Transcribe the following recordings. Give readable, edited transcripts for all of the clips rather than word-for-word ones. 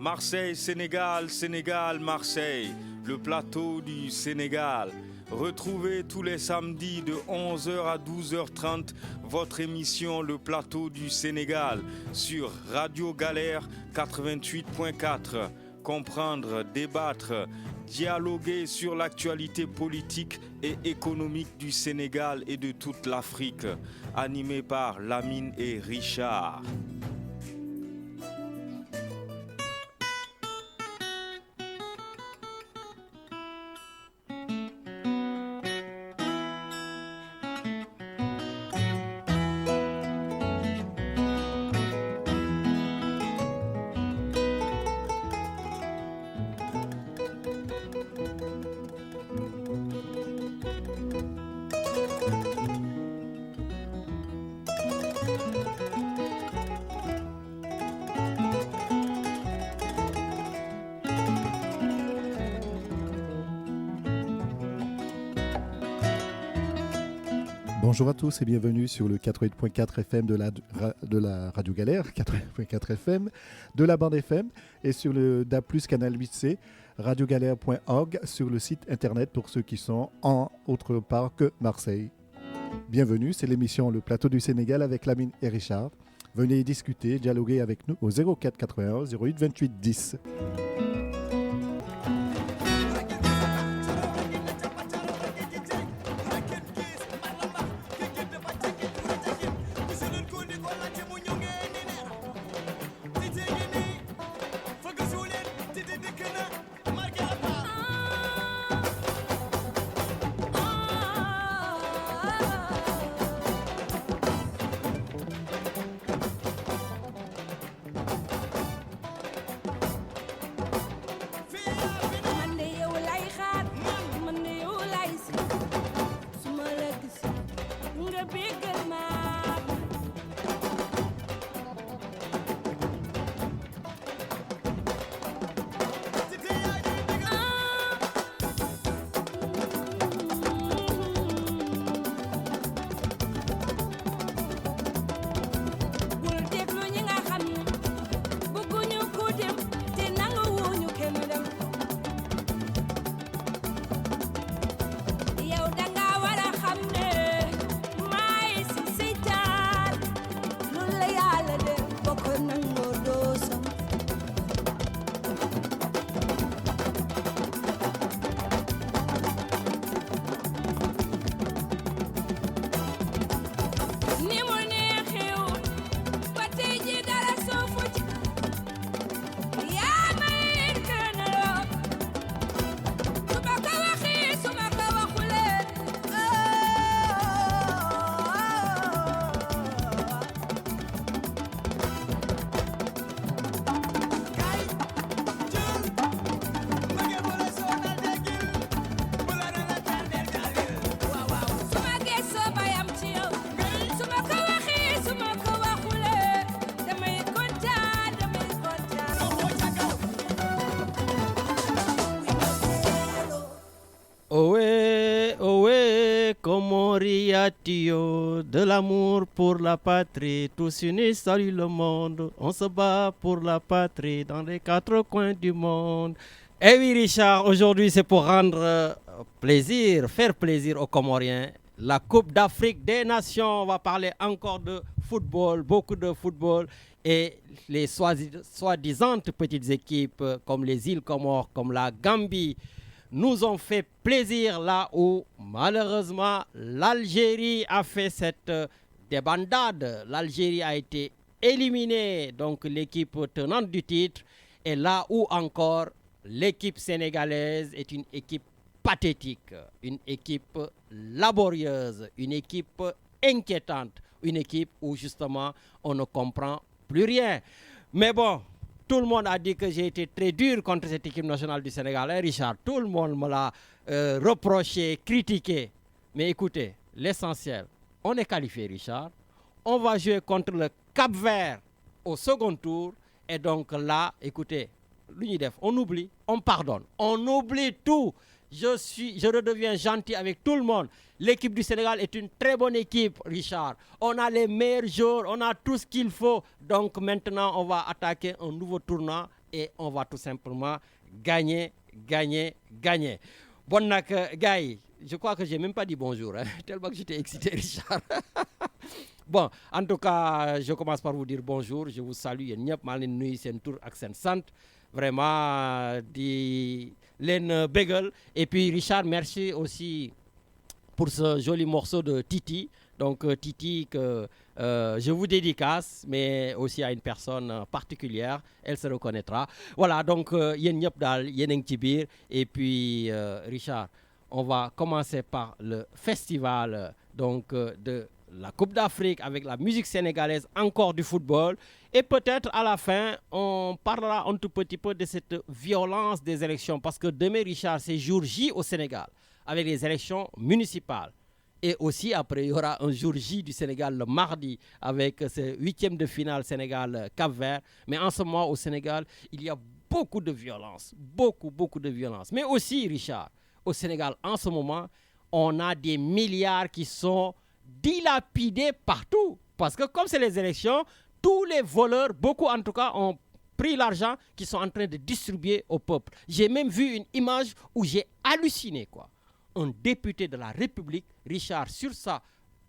Marseille, Sénégal, Sénégal, Marseille, le plateau du Sénégal. Retrouvez tous les samedis de 11h à 12h30 votre émission Le Plateau du Sénégal sur Radio Galère 88.4. Comprendre, débattre, dialoguer sur l'actualité politique et économique du Sénégal et de toute l'Afrique. Animé par Lamine et Richard. Bonjour à tous et bienvenue sur le 88.4 FM de la Radio Galère, 88.4 FM, de la bande FM et sur le DAB+, canal 8C, radiogalère.org sur le site internet pour ceux qui sont en autre part que Marseille. Bienvenue, c'est l'émission Le Plateau du Sénégal avec Lamine et Richard. Venez discuter, dialoguer avec nous au 04 91 08 28 10. De l'amour pour la patrie, tous unis saluent le monde. On se bat pour la patrie dans les quatre coins du monde. Eh oui, Richard, aujourd'hui c'est pour rendre faire plaisir aux Comoriens. La Coupe d'Afrique des Nations, on va parler encore de football, beaucoup de football. Et les soi-disant petites équipes comme les îles Comores, comme la Gambie, nous ont fait plaisir là où malheureusement l'Algérie a fait cette débandade. L'Algérie a été éliminée, donc l'équipe tenante du titre. Et là où encore l'équipe sénégalaise est une équipe pathétique, une équipe laborieuse, une équipe inquiétante, une équipe où justement on ne comprend plus rien. Mais bon, tout le monde a dit que j'ai été très dur contre cette équipe nationale du Sénégal. Richard, tout le monde me l'a reproché, critiqué. Mais écoutez, l'essentiel, on est qualifié, Richard. On va jouer contre le Cap-Vert au second tour. Et donc là, écoutez, l'UNIDEF, on oublie, on pardonne. On oublie tout. Je redeviens gentil avec tout le monde. L'équipe du Sénégal est une très bonne équipe, Richard. On a les meilleurs joueurs, on a tout ce qu'il faut. Donc maintenant, on va attaquer un nouveau tournoi et on va tout simplement gagner. Bon, gars, je crois que j'ai même pas dit bonjour, hein, tellement que j'étais excité, Richard. Bon, en tout cas, je commence par vous dire bonjour. Je vous salue. Yéen ñëpp maa leen nuyu seen tur ak seen sant. Vraiment di leen bégal. Et puis Richard, merci aussi pour ce joli morceau de Titi. Donc Titi que je vous dédicace, mais aussi à une personne particulière. Elle se reconnaîtra. Voilà, donc yéen ñëpp daal yéen a ngi ci biir. Et puis Richard, on va commencer par le festival donc de la Coupe d'Afrique avec la musique sénégalaise, encore du football. Et peut-être à la fin, on parlera un tout petit peu de cette violence des élections. Parce que demain, Richard, c'est jour J au Sénégal, avec les élections municipales. Et aussi, après, il y aura un jour J du Sénégal le mardi, avec ce 8e de finale Sénégal-Cap-Vert. Mais en ce moment, au Sénégal, il y a beaucoup de violence. Beaucoup de violence. Mais aussi, Richard, au Sénégal, en ce moment, on a des milliards qui sont dilapidés partout. Parce que comme c'est les élections, tous les voleurs, beaucoup en tout cas, ont pris l'argent qu'ils sont en train de distribuer au peuple. J'ai même vu une image où j'ai halluciné, quoi. Un député de la République, Richard, sur sa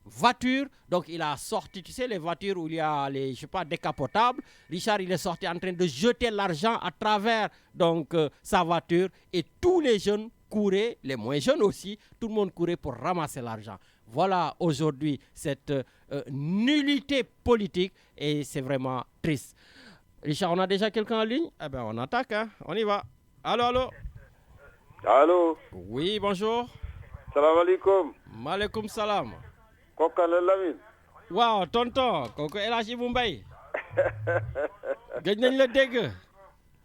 voiture, donc il a sorti, tu sais, les voitures où il y a les, je sais pas, décapotables. Richard, il est sorti en train de jeter l'argent à travers donc sa voiture, et tous les jeunes couraient, les moins jeunes aussi, tout le monde courait pour ramasser l'argent. Voilà aujourd'hui cette nullité politique, et c'est vraiment triste. Richard, on a déjà quelqu'un en ligne? Eh bien, on attaque, hein? On y va. Allô? Allô? Oui, bonjour. Salam alaikum. Maaleykum salam. Kooku la Lamine. Waaw tonton kooku El Hadj Ibou Mbaye. Gëj nañ la dégg.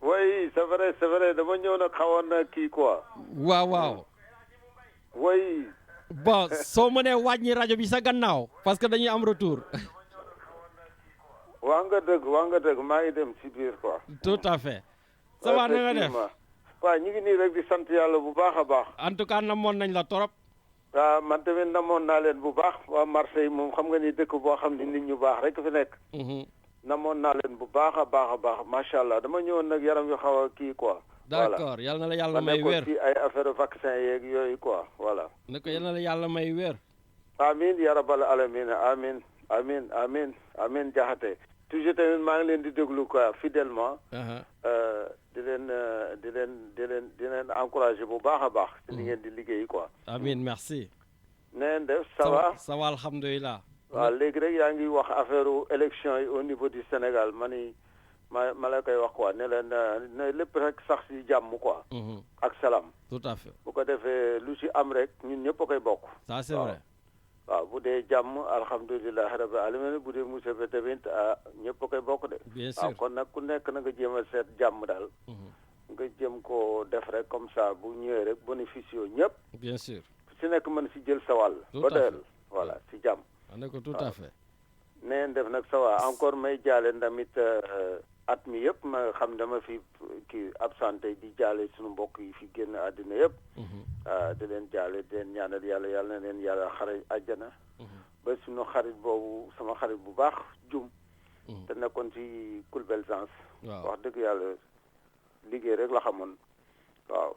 Oui, c'est vrai dama ñëw nag xawoon na kii quoi. waaw. Oui. Bon soo mënee wàññi rajo bi sa gannaaw parce que dañuy am retour. waa nga dëgg maa ngi dem ci biir quoi. Tout à fait. ça va na nga def. waaw ñu ngi nii rek di sant yàlla bu baax a baax. En tout cas namoon nañ la torop. waaw man tamit namoon naa leen bu baax waa Marseille moom xam nga ni dëkk boo xam ne nit ñu baax rek fi nekk. namoon naa leen bu baax a baax macha allah dama ñëwoon nag yaram yu xaw a kii quoi. d'accord yal na la yàlla may wér. ci ay affaire vaccin yeeg yooyu quoi voilà. ne ko yal na la yàlla may wér. amiin ya rabbal alamin amiin jaxate. toujours tamit maa ngi leen di déglu quoi fidèlement. di leen encouragé bu baax a baax. ci li ngeen di liggéey quoi. amiin merci. neen def ça va alhamdulilah. waaw léegi rek yaa ngi wax affaire élection yi au niveau du Sénégal ma la koy wax quoi ne leen ne lépp rek sax si jàmm quoi. ak salaam. tout à fait. bu ko defee lu si am rek ñun ñëpp a koy bokk. ça c'est vrai. waaw bu dee jàmm alhamdulilah rabbil alamin bu dee musiba tamit ñëpp a koy bokk de. bien sûr waaw kon nag ku nekk na nga jéem a seet jàmm daal. nga jëm koo def rek comme ça bu ñëwee rek bénéfice ñëpp. bien sûr. si nekk mën si jël sa wàll. tout à fait voilà si jàmm. ne ko tout à fait. neen def nag ça va encore may jaale ndamit at mi yëpp ma xam dama fi kii absenté di jaale suñu mbokk yi fi génn àddina yëpp. di leen jaale di leen ñaanal yàlla na leen yàlla xare àjjana. ba suñu xarit boobu sama xarit bu baax jum. te nekkoon ci Koulbelzance. waaw wax dëgg yàlla liggéey rek la xamoon. waaw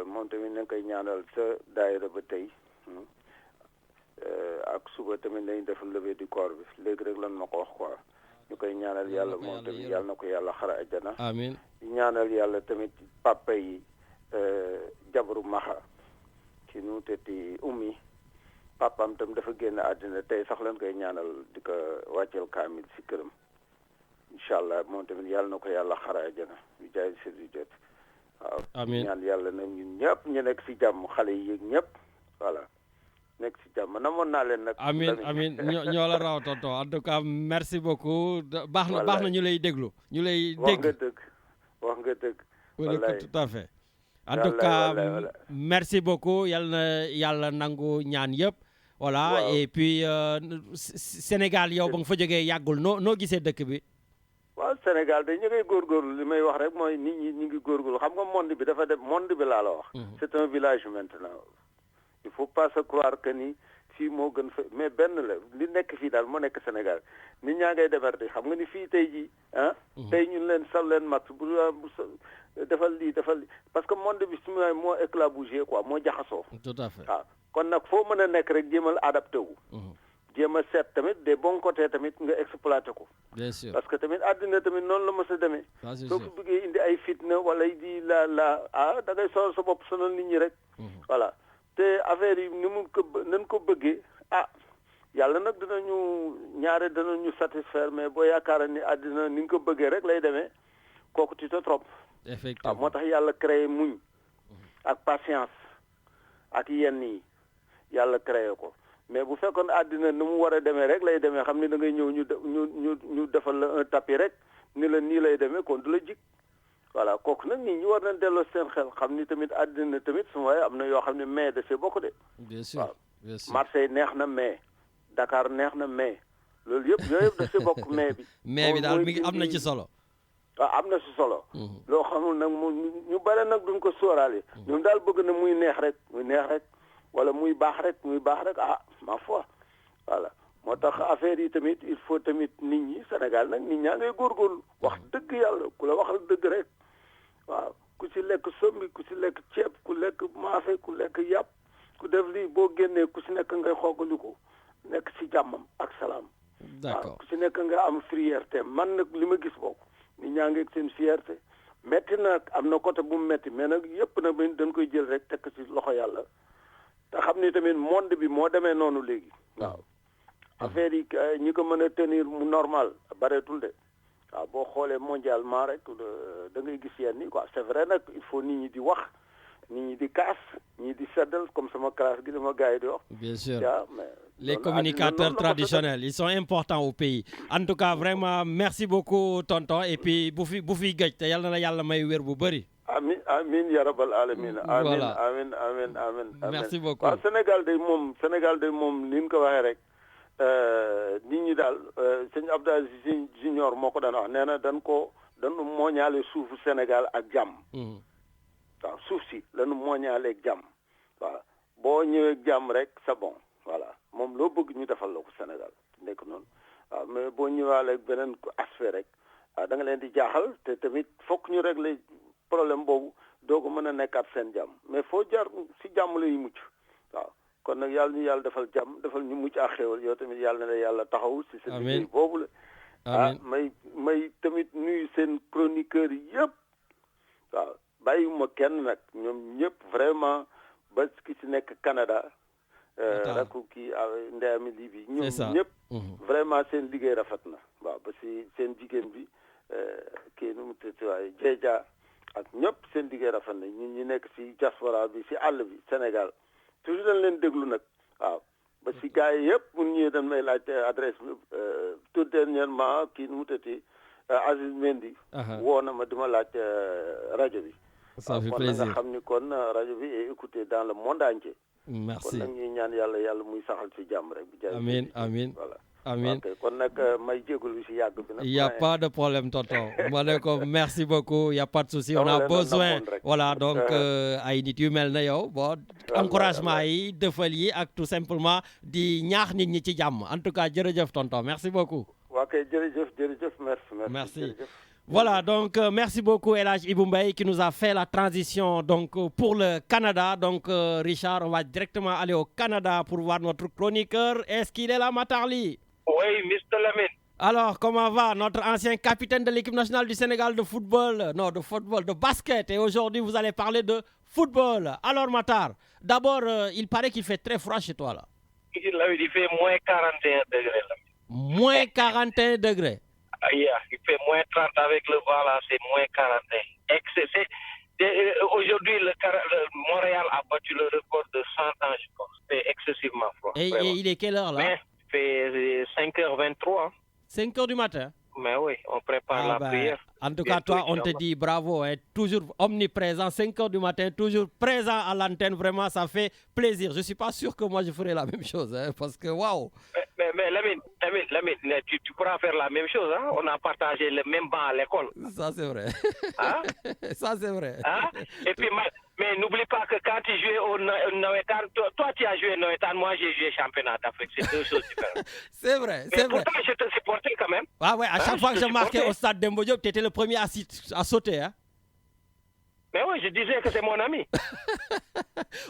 moom tamit nañ koy ñaanal sa daayira ba tey. ak suba tamit nañ def levée du corps bi léegi rek lan ma ko wax quoi ñu koy ñaanal yàlla moom tamit yàlla na ko yàlla xara àjjana. amiin di ñaanal yàlla tamit papa yi jabaru maxa ci nu teti ummi papaam tam dafa génn àddina tey sax lan koy ñaanal di ko wàcceel kaamil si këram incha allah moom tamit yàlla na ko yàlla xara àjjana yu jaay si det waaw. amiin ñaan yàlla nag ñun ñëpp ñu nekk si jàmm xale yi yëg ñëpp voilà. nekk si jàmm namoon naa leen nag. amiin ñoo la raw tonton en tout cas merci beaucoup. baax na ñu lay déglu. ñu lay dégg wax nga dëgg. wallaay tout à fait. en tout cas merci beaucoup yàlla nangu ñaan yëpp. voilà et puis Sénégal yow ba nga fa jógee yàggul noo gisee dëkk bi. waaw Sénégal de ñu ngay góorgóorlu li may wax rek mooy nit ñi ñu ngi góorgóorlu xam nga monde bi dafa dem monde bi laa la wax. c'est un village maintenant. Il ne faut pas se croire que ni fii moo gën fa mais benn la li nekk fii daal moo nekk Sénégal nit ñaa ngay déborder xam nga ni fii tey jii tey ñun leen sal leen max bu defal lii parce que monde bi su ma moo éclaboussé quoi moo jaxasoo. tout à fait waaw kon nag foo mën a nekk rek jéemal adapté wu. jéem a seet tamit des bons côtés tamit nga exploité ko. bien sûr parce que tamit àddina tamit noonu la mës a demee. soo ko bëggee indi ay fitna wala di da ngay sonal sa bopp sonal nit ñi rek. voilà te affaire yi ni mu ko nañ ko bëggee yàlla nag dinañu satisfaire mais boo yaakaar ni àddina ni nga ko bëggee rek lay demee kooku tu te trompes. effectivement moo tax yàlla créé muñ ak patience ak yenn yi yàlla créé ko. mais bu fekkoon àddina ni mu war a demee rek lay demee xam ni da ngay ñëw ñu defal la un tapis rek ni la nii lay demee kon du la jig voilà kooku nag nit ñi war nañ delloo seen xel xam ni tamit àddina tamit su waaye am na yoo xam ne mais da see bokk de. bien sûr waaw bien sûr Marseille neex na mais Dakar neex na mais loolu yëpp da see bokk mais bi. mais bi daal mi ngi am na ci solo. waaw am na si solo. loo xamul nag ñu bare nag duñ ko sóoraale. ñoom daal bëgg na muy neex rek wala muy baax rek ma foi voilà moo tax affaire yi tamit il faut tamit nit ñi Sénégal nag nit ñaa ngay góorgóorlu wax dëgg yàlla ku la waxal dëgg rek waaw ku ci lekk sombi ku ci lekk ceeb ku lekk maafe ku lekk yàpp ku def lii boo génnee ku ci nekk ngay xoogaliku nekk ci jàmmam ak salaam. d'accord waaw ku ci nekk nga am fierté man nag li ma gis bokk nit ñaa ngi seen fierté metti na am na côté bu mu metti mais nag yëpp nag dañ koy jël rek tekk ci loxo yàlla. te xam ni tamit monde bi moo demee noonu léegi waaw affaire yi ñi ko mën a tenir mu normal bareetul de waaw boo xoolee mondialement rek da ngay gis yenn yi quoi c'est vrai nag il faut nit ñi di wax nit ñi di kaas ñi di seddal comme sama classe gi dama gars yi di wax. bien sûr mais les communicateurs traditionnels ils sont importants au pays en tout cas vraiment merci beaucoup tonton et puis bu fi gëj te yàlla na yàlla may wér bu bëri. amin ya rabbal alamin amin merci beaucoup waaw Sénégal day moom ni ñu ko waxee rek nit ñi daal sëñ Abdou Aziz Junior moo ko daan wax nee na dañu mooñaale suufu Sénégal ak jàmm waaw suuf si lañu mooñaale ak jàmm waaw boo ñëwee ak jàmm rek c'est bon voilà moom loo bëgg ñu defal la ko Sénégal nekk noonu waaw mais boo ñëwaale ak beneen aspect rek da nga leen di jaaxal te tamit fokk ñu régler problème boobu doo ko mën a nekkaat seen jàmm mais foo jaar si jàmm lay mucc waaw kon nag yàlla ñu yàlla defal jàmm defal ñu mucc ak xéwal yow tamit yàlla na la yàlla taxaw si sa liggéey boobu la may tamit nuyu seen chroniqueurs yëpp waaw bàyyiwuma kenn nag ñoom ñëpp vraiment ba ki si nekk Canada rakku kii ndeyami lii bi ñoom ñëpp vraiment seen liggéey rafet na waaw ba si seen jigéen bi kii nu mu tëdd waaye jeeja ak ñëpp seen liggéey rafet na ñun ñi nekk si diaspora bi si àll bi Sénégal toujours dañ leen déglu nag waaw ba si gars yi yëpp mun ñëwee dañ may laaj adresse bi tout dernièrement kii nu mu tëddee Aziz Mendy woo na ma di ma laaj rajo bi ça fait kon plaisir nga xam ni kon rajo bi est écouté dans le monde entier merci kon nag ñuy ñaan yàlla muy saxal si jàmm rek bi jaay amiin voilà amiin ok kon nag may jégalu si yàgg bi nag. il y a pas de problème tonton ma ne ko merci beaucoup il y a pas de souci on a besoin voilà donc ay nit yu mel na yow bon encouragement yi defal yi ak tout simplement di ñaax nit ñi ci jàmm en tout cas jërëjëf tonton merci beaucoup. waa kay jërëjëf merci. Voilà, donc merci beaucoup El Hadj Ibou Mbaye qui nous a fait la transition donc pour le Canada. Donc Richard, on va directement aller au Canada pour voir notre chroniqueur. Est-ce qu'il est là, Matarli? Oui, Mr. Lamine. Alors, comment va notre ancien capitaine de l'équipe nationale du Sénégal de football? Non, de basket. Et aujourd'hui, vous allez parler de football. Alors, Matar, d'abord, il paraît qu'il fait très froid chez toi, là. Il fait moins 41 degrés, là. Moins 41 degrés. Yeah, il fait moins 30 avec le vent, là, c'est moins 41. Aujourd'hui, le Montréal a battu le record de 100 ans, je pense. C'est excessivement froid. Et il est quelle heure, là? Mais il fait 5h23. 5h du matin? Mais oui, on prépare la prière. En tout cas, toi, on te dit bravo, hein, toujours omniprésent, 5h du matin, toujours présent à l'antenne, vraiment, ça fait plaisir. Je ne suis pas sûr que moi, je ferais la même chose, hein, parce que, waouh! Mais Lamine, tu pourras faire la même chose. Hein? On a partagé le même banc à l'école. Ça, c'est vrai. Hein? Ça, c'est vrai. Hein? Et puis, mais n'oublie pas que quand tu jouais au Noëtan, toi, tu as joué Noëtan, moi, j'ai joué championnat d'Afrique. C'est deux choses différentes. C'est vrai, Mais c'est vrai. pourtant, je te supportais quand même. Ah ouais, à chaque fois que je marquais supportais. au stade Demba Diop, tu étais le premier à sauter. Hein? Mais oui, je disais que c'est mon ami.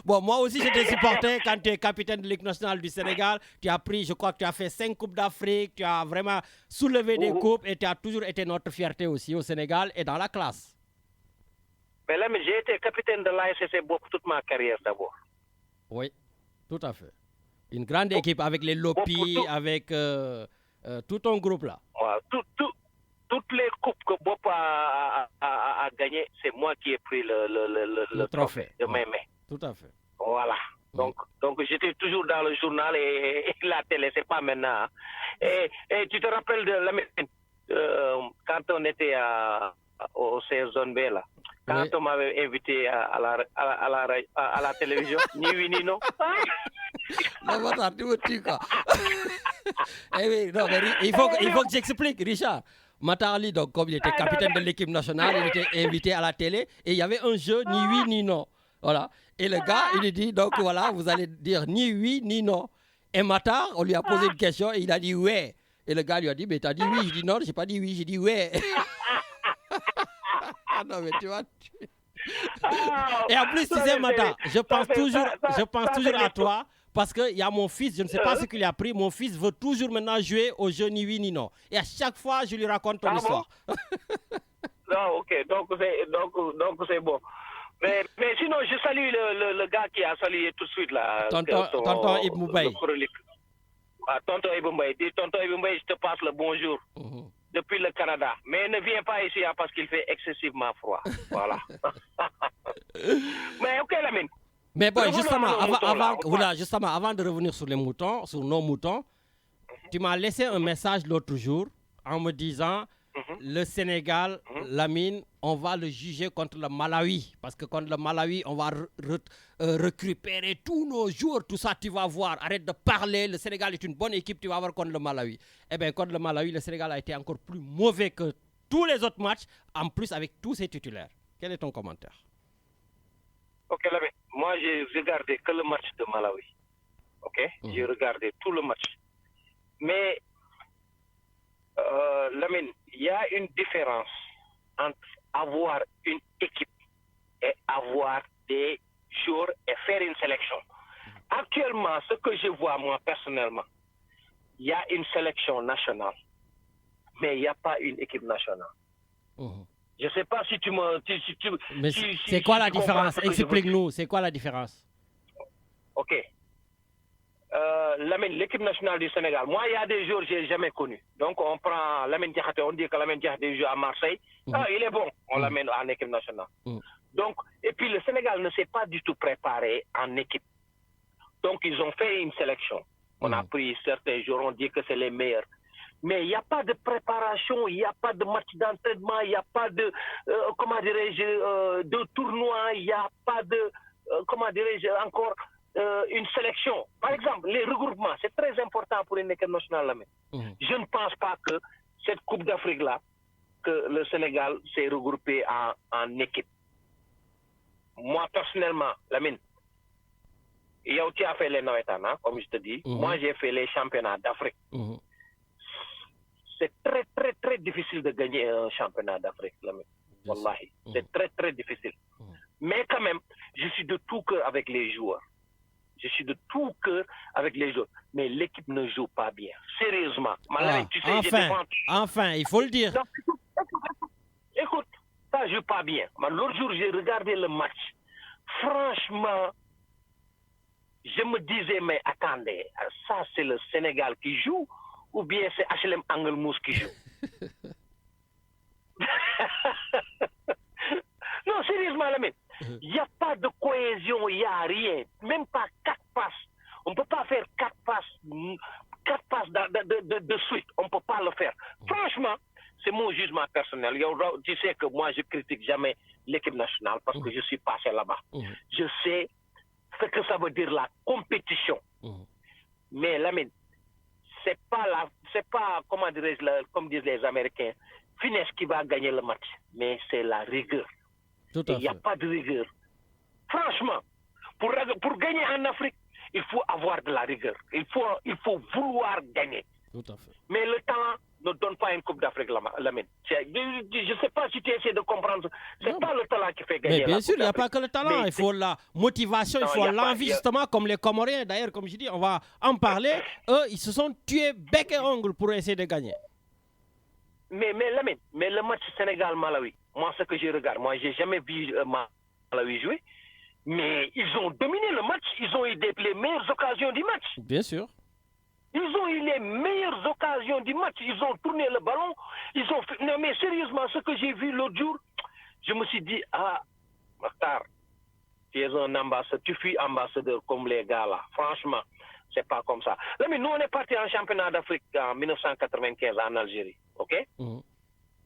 Bon, moi aussi, j'étais supporter quand tu es capitaine de l'équipe nationale du Sénégal. Tu as pris, je crois que tu as fait 5 Coupes d'Afrique. Tu as vraiment soulevé des coupes et tu as toujours été notre fierté aussi au Sénégal et dans la classe. Mais là, j'ai été capitaine de l'ASC Bop toute ma carrière d'abord. Oui, tout à fait. Une grande équipe avec les Lopi, avec tout ton groupe là. Ouais, toutes les coupes que Bop a gagnées, c'est moi qui ai pris le trophée de mes mains. Tout à fait. Voilà. Donc j'étais toujours dans le journal et la télé, c'est pas maintenant. Hein. Et tu te rappelles de quand on était au Zone B là, quand on m'avait invité à la télévision, ni oui ni non. Non, tu me tues quoi. Eh oui, non, mais il faut que j'explique, Richard. Matali, donc, comme il était capitaine de l'équipe nationale, il était invité à la télé et il y avait un jeu ni oui ni non. Voilà. Et le gars, il lui dit, donc voilà, vous allez dire ni oui ni non. Et Matar, on lui a posé une question et il a dit ouais. Et le gars lui a dit, mais t'as dit oui? Je dis non, j'ai pas dit oui, j'ai dit ouais. Ah non, mais tu vois. Et en plus, tu sais, Matar, je pense toujours à toi. Parce qu'il y a mon fils, je ne sais pas ce qu'il a pris, mon fils veut toujours maintenant jouer au jeu ni oui ni non. Et à chaque fois, je lui raconte ton histoire. Bon? Non, ok, donc c'est bon. Mais sinon, je salue le gars qui a salué tout de suite là. Tonton Ibn Moubaye. Tonton Ibn Moubaye. Dis Tonton Ibn Moubaye, je te passe le bonjour. Depuis le Canada. Mais ne viens pas ici parce qu'il fait excessivement froid. Voilà. Mais ok, Lamine. Mais bon, justement, avant de revenir sur les moutons, sur nos moutons, tu m'as laissé un message l'autre jour en me disant le Sénégal, Lamine, on va le juger contre le Malawi. Parce que contre le Malawi, on va récupérer tous nos jours. Tout ça, tu vas voir. Arrête de parler. Le Sénégal est une bonne équipe. Tu vas voir contre le Malawi. Eh bien, contre le Malawi, le Sénégal a été encore plus mauvais que tous les autres matchs. En plus, avec tous ses titulaires. Quel est ton commentaire? Ok, Lamine. Moi, j'ai regardé que le match de Malawi. Ok? J'ai regardé tout le match. Mais, Lamine, il y a une différence entre avoir une équipe et avoir des joueurs et faire une sélection. Actuellement, ce que je vois, moi, personnellement, il y a une sélection nationale, mais il n'y a pas une équipe nationale. Je ne sais pas si tu me... Mais c'est quoi la différence? Explique-nous, c'est quoi la différence? Ok. L'équipe nationale du Sénégal, moi, il y a des joueurs que je n'ai jamais connus. Donc, on prend Lamine Diakhaté, on dit que Lamine Diakhaté joue à Marseille. Ah, il est bon, on l'amène en équipe nationale. Donc, et puis le Sénégal ne s'est pas du tout préparé en équipe. Donc, ils ont fait une sélection. On a pris certains joueurs, on dit que c'est les meilleurs. Mais il n'y a pas de préparation, il n'y a pas de match d'entraînement, il n'y a pas de, comment dirais-je, de tournoi, il n'y a pas de, comment dirais-je, encore une sélection. Par exemple, les regroupements, c'est très important pour une équipe nationale. Je ne pense pas que cette Coupe d'Afrique-là, que le Sénégal s'est regroupé en équipe. Moi, personnellement, Lamine, tu as fait les Noëtans, comme je te dis. Moi, j'ai fait les championnats d'Afrique. C'est très, très, très difficile de gagner un championnat d'Afrique, Lamine. Wallahi. C'est très, très difficile. Mais quand même, je suis de tout cœur avec les joueurs. Je suis de tout cœur avec les joueurs. Mais l'équipe ne joue pas bien. Sérieusement. Tu sais, enfin, il faut le dire. Donc, écoute, ça ne joue pas bien. L'autre jour, j'ai regardé le match. Franchement, je me disais, mais attendez, ça c'est le Sénégal qui joue ou bien c'est HLM Angelmousse qui joue? Non, sérieusement, Lamine, il n'y a pas de cohésion, il n'y a rien. Même pas 4 passes. On ne peut pas faire 4 passes de suite. On ne peut pas le faire. Franchement, c'est mon jugement personnel. Tu sais que moi, je critique jamais l'équipe nationale parce que je suis passé là-bas. Je sais ce que ça veut dire la compétition. Mais Lamine, c'est pas comment dirais-je, comme disent les Américains, finesse qui va gagner le match, mais c'est la rigueur. Tout à fait. Il n'y a pas de rigueur. Franchement, pour gagner en Afrique, il faut avoir de la rigueur. Il faut vouloir gagner. Tout à fait. Mais le talent ne donne pas une Coupe d'Afrique, Lamine. Je ne sais pas si tu essaies de comprendre. Ce n'est pas le talent qui fait gagner. Mais bien sûr, il n'y a pas que le talent. Il faut la motivation, il faut l'envie, justement, comme les Comoriens. D'ailleurs, comme je dis, on va en parler. Eux, ils se sont tués bec et ongle pour essayer de gagner. Mais Lamine, le match Sénégal-Malawi, moi, ce que je regarde, moi, je n'ai jamais vu Malawi jouer. Mais ils ont dominé le match. Ils ont eu les meilleures occasions du match. Bien sûr. Ils ont eu les meilleures occasions du match. Ils ont tourné le ballon. Ils ont fait... Non, mais sérieusement, ce que j'ai vu l'autre jour, je me suis dit, Mokhtar, tu es un ambassadeur, tu fus ambassadeur comme les gars là. Franchement, c'est pas comme ça. Là, mais nous, on est parti en championnat d'Afrique en 1995 en Algérie. OK?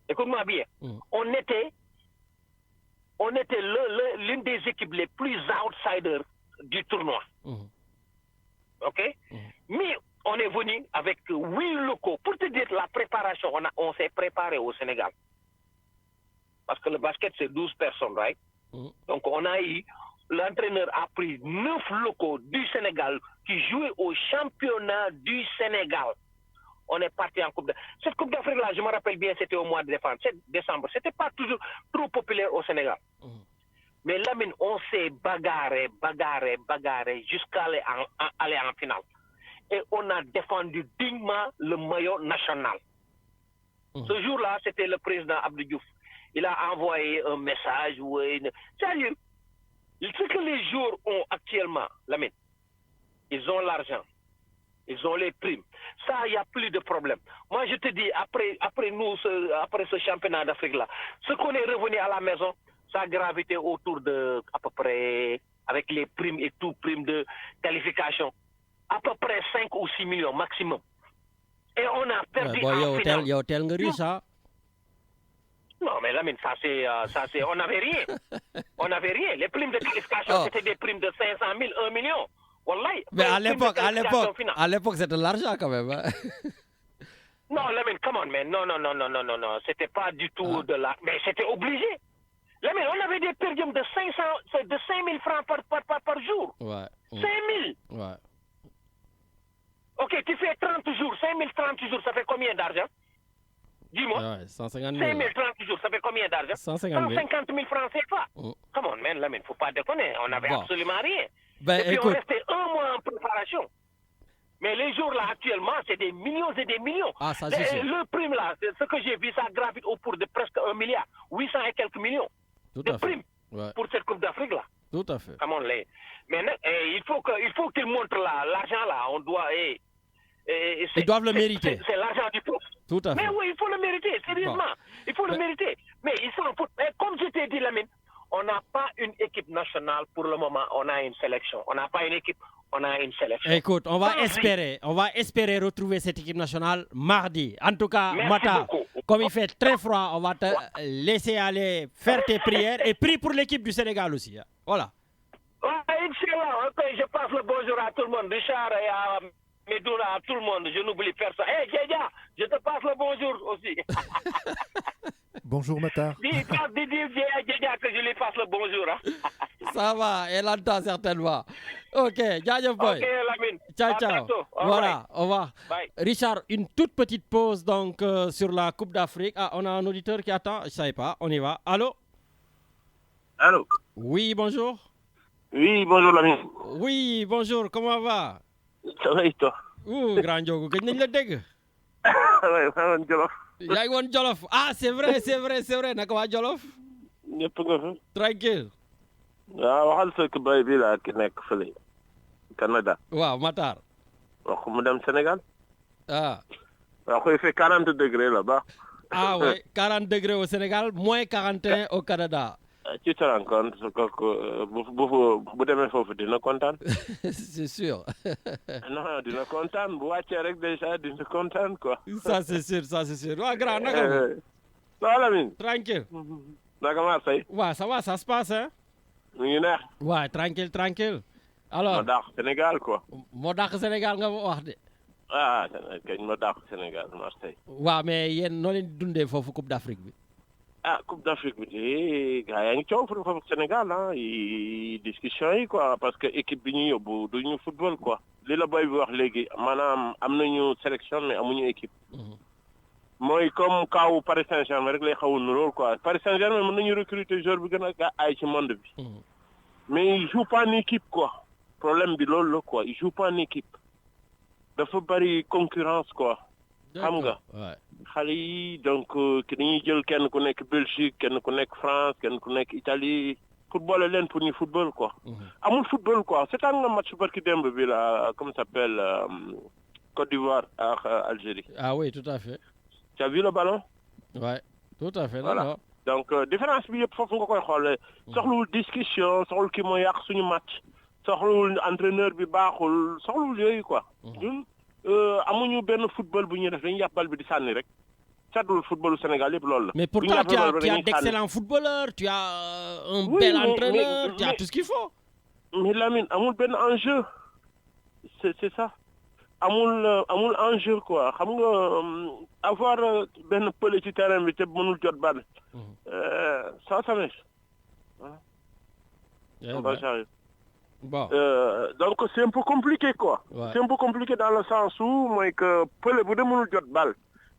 Écoute-moi bien. On était l'une des équipes les plus outsiders du tournoi. OK? Mais on est venu avec 8 locaux. Pour te dire la préparation, on s'est préparé au Sénégal. Parce que le basket, c'est 12 personnes, right? Donc, l'entraîneur a pris 9 locaux du Sénégal qui jouaient au championnat du Sénégal. On est parti en Coupe d'Afrique. Cette Coupe d'Afrique-là, je me rappelle bien, c'était au mois de décembre. Ce n'était pas toujours trop populaire au Sénégal. Mais là, on s'est bagarré jusqu'à aller en finale. Et on a défendu dignement le maillot national. Ce jour-là, c'était le président Abdou Diouf. Il a envoyé un message. Sérieux, ce que les joueurs ont actuellement, Lamine, ils ont l'argent. Ils ont les primes. Ça, il n'y a plus de problème. Moi, je te dis, après ce championnat d'Afrique-là, ce qu'on est revenu à la maison, ça a gravité autour de, à peu près, avec les primes et tout, primes de qualification, à peu près 5 ou 6 millions maximum. Et on a perdu en finale. Il y a hôtel Ngeri, ça. Non, mais là, on n'avait rien. On n'avait rien. Les primes de qualification, c'était des primes de 500 000, 1 million. Wallahi, mais à l'époque, c'était de l'argent quand même. Hein? Non, Lamine, come on, man. Non. C'était pas du tout de l'argent. Mais c'était obligé. Lamine, on avait des périums de 5 000 francs par jour. Ouais. 5 000. Ouais. Ok, tu fais 30 jours. 5 000, 30 jours, ça fait combien d'argent? Dis-moi. Ouais, 150 000. 5 000, 30 jours, ça fait combien d'argent? 150 000. 150 000 francs CFA. Come on, man, Lamine, faut pas déconner. On n'avait absolument rien. Ben, et puis écoute. on restait 1 mois en préparation. Mais les jours là, actuellement, c'est des millions et des millions. Ah, ça, c'est sûr. Le prime là, ce que j'ai vu, ça gravite autour de presque 1 milliard. 800 et quelques millions Tout de à fait. primes pour cette Coupe d'Afrique là. Tout à fait. Come on, mais il faut qu'ils montrent l'argent là. On doit... Ils doivent le mériter. C'est l'argent du peuple. Tout à fait. Mais oui, il faut le mériter, sérieusement. Bon. Il faut le mériter. Mais ils s'en foutent. Comme je t'ai dit, Lamine, on n'a pas une équipe nationale pour le moment. On a une sélection. On n'a pas une équipe, on a une sélection. Écoute, on va espérer retrouver cette équipe nationale mardi. En tout cas, Mata, comme il fait très froid, on va te laisser aller faire tes prières et prie pour l'équipe du Sénégal aussi. Hein. Voilà. Inch'Allah, je passe le bonjour à tout le monde. Richard et à Medouna, à tout le monde. Je n'oublie personne. Hé, Djedja, je te passe le bonjour aussi. Bonjour, Matar. Dis Djedja que je lui passe le bonjour. Hein. Ça va, elle entend certainement. Ok, Djadjo Boy. Ok, Lamine. Ciao, À ciao. bientôt. Voilà, au revoir. Bye. Richard, une toute petite pause donc sur la Coupe d'Afrique. Ah, on a un auditeur qui attend. Je ne savais pas. On y va. Allô? Allô? Oui, bonjour. Oui, bonjour Lamine. Oui, bonjour. Comment va? Ça va et toi? Grand Diogo, gëj nañ la dégg. Ouais, maa ngi woon Jolof. yaa ngi woon Jolof. Ah, c'est vrai. Naka waa Jolof? ñëpp nga fi. Tranquille. waaw waxal sa bay bi laa ki nekk fële Canada. waaw Matar. wax mu dem Sénégal. Ah. waaw il fait 40 degrés là-bas. Ah ouais, 40 degrés au Sénégal, moins 41 au Canada. Tu te rends compte que bu demee foofu dina kontaan. C'est sûr. Non, dina kontaan bu wàccee rek déjà dina kontaan quoi. Ça c'est sûr. Waa grand naka nga. waaw Lamine. Tranquille. naka Marseille. waaw ça va, ça se passe hein. mu ngi neex. waaw tranquille. Alors. moo dàq Sénégal quoi. moo dàq Sénégal nga wax de. ah kañ ma dàq Sénégal Marseille. waaw mais yéen noo leen di dundee foofu Coupe d'Afrique bi. ah Coupe d'Afrique bi de gars yaa ngi coow foofu Sénégal ah discussion yi quoi parce que équipe bi ñu yóbbu du ñu football quoi. li la boy bi wax léegi maanaam am nañu sélection mais amuñu équipe. mooy comme kaw Paris Saint-Germain rek lay xaw a niróo quoi Paris Saint-Germain mën nañu recruter joueur bi gën a aay ci monde bi. mais il joue pas en équipe quoi. problème bi loolu la quoi il joue pas en équipe. dafa bari concurrence quoi. xam nga. xale yi donc ki dañuy jël kenn ku nekk Belgique kenn ku nekk France kenn ku nekk Italie pour boole leen pour ñu football quoi. amul football quoi seetaan nga match barki démb bi la comment ça s'appelle Côte d'Ivoire ak Algérie. ah oui tout à fait. tu as vu le ballon. ouais tout à fait. voilà donc différence bi yëpp foofu nga koy xoolee. soxlawul discussion soxlawul ki mooy yàq suñu match. soxlawul entraîneur bi baaxul soxlawul yooyu quoi. ñun amuñu benn football bu ñuy def dañuy yàq bal bi di sànni rek. seetlu footballu Sénégal yëpp loolu la. mais pourtant tu as d'excellents footballeurs tu as un bel entraîneur tu as tout ce qu'il faut. mais Lamine amul benn enjeu c'est ça amul enjeu quoi xam nga avoir benn pële ci terrain bi te mënul jot bal. ça s'arrête. bon donc c'est un peu compliqué quoi. c'est un peu compliqué dans le sens où mooy que pële bu dee mënul jot bal.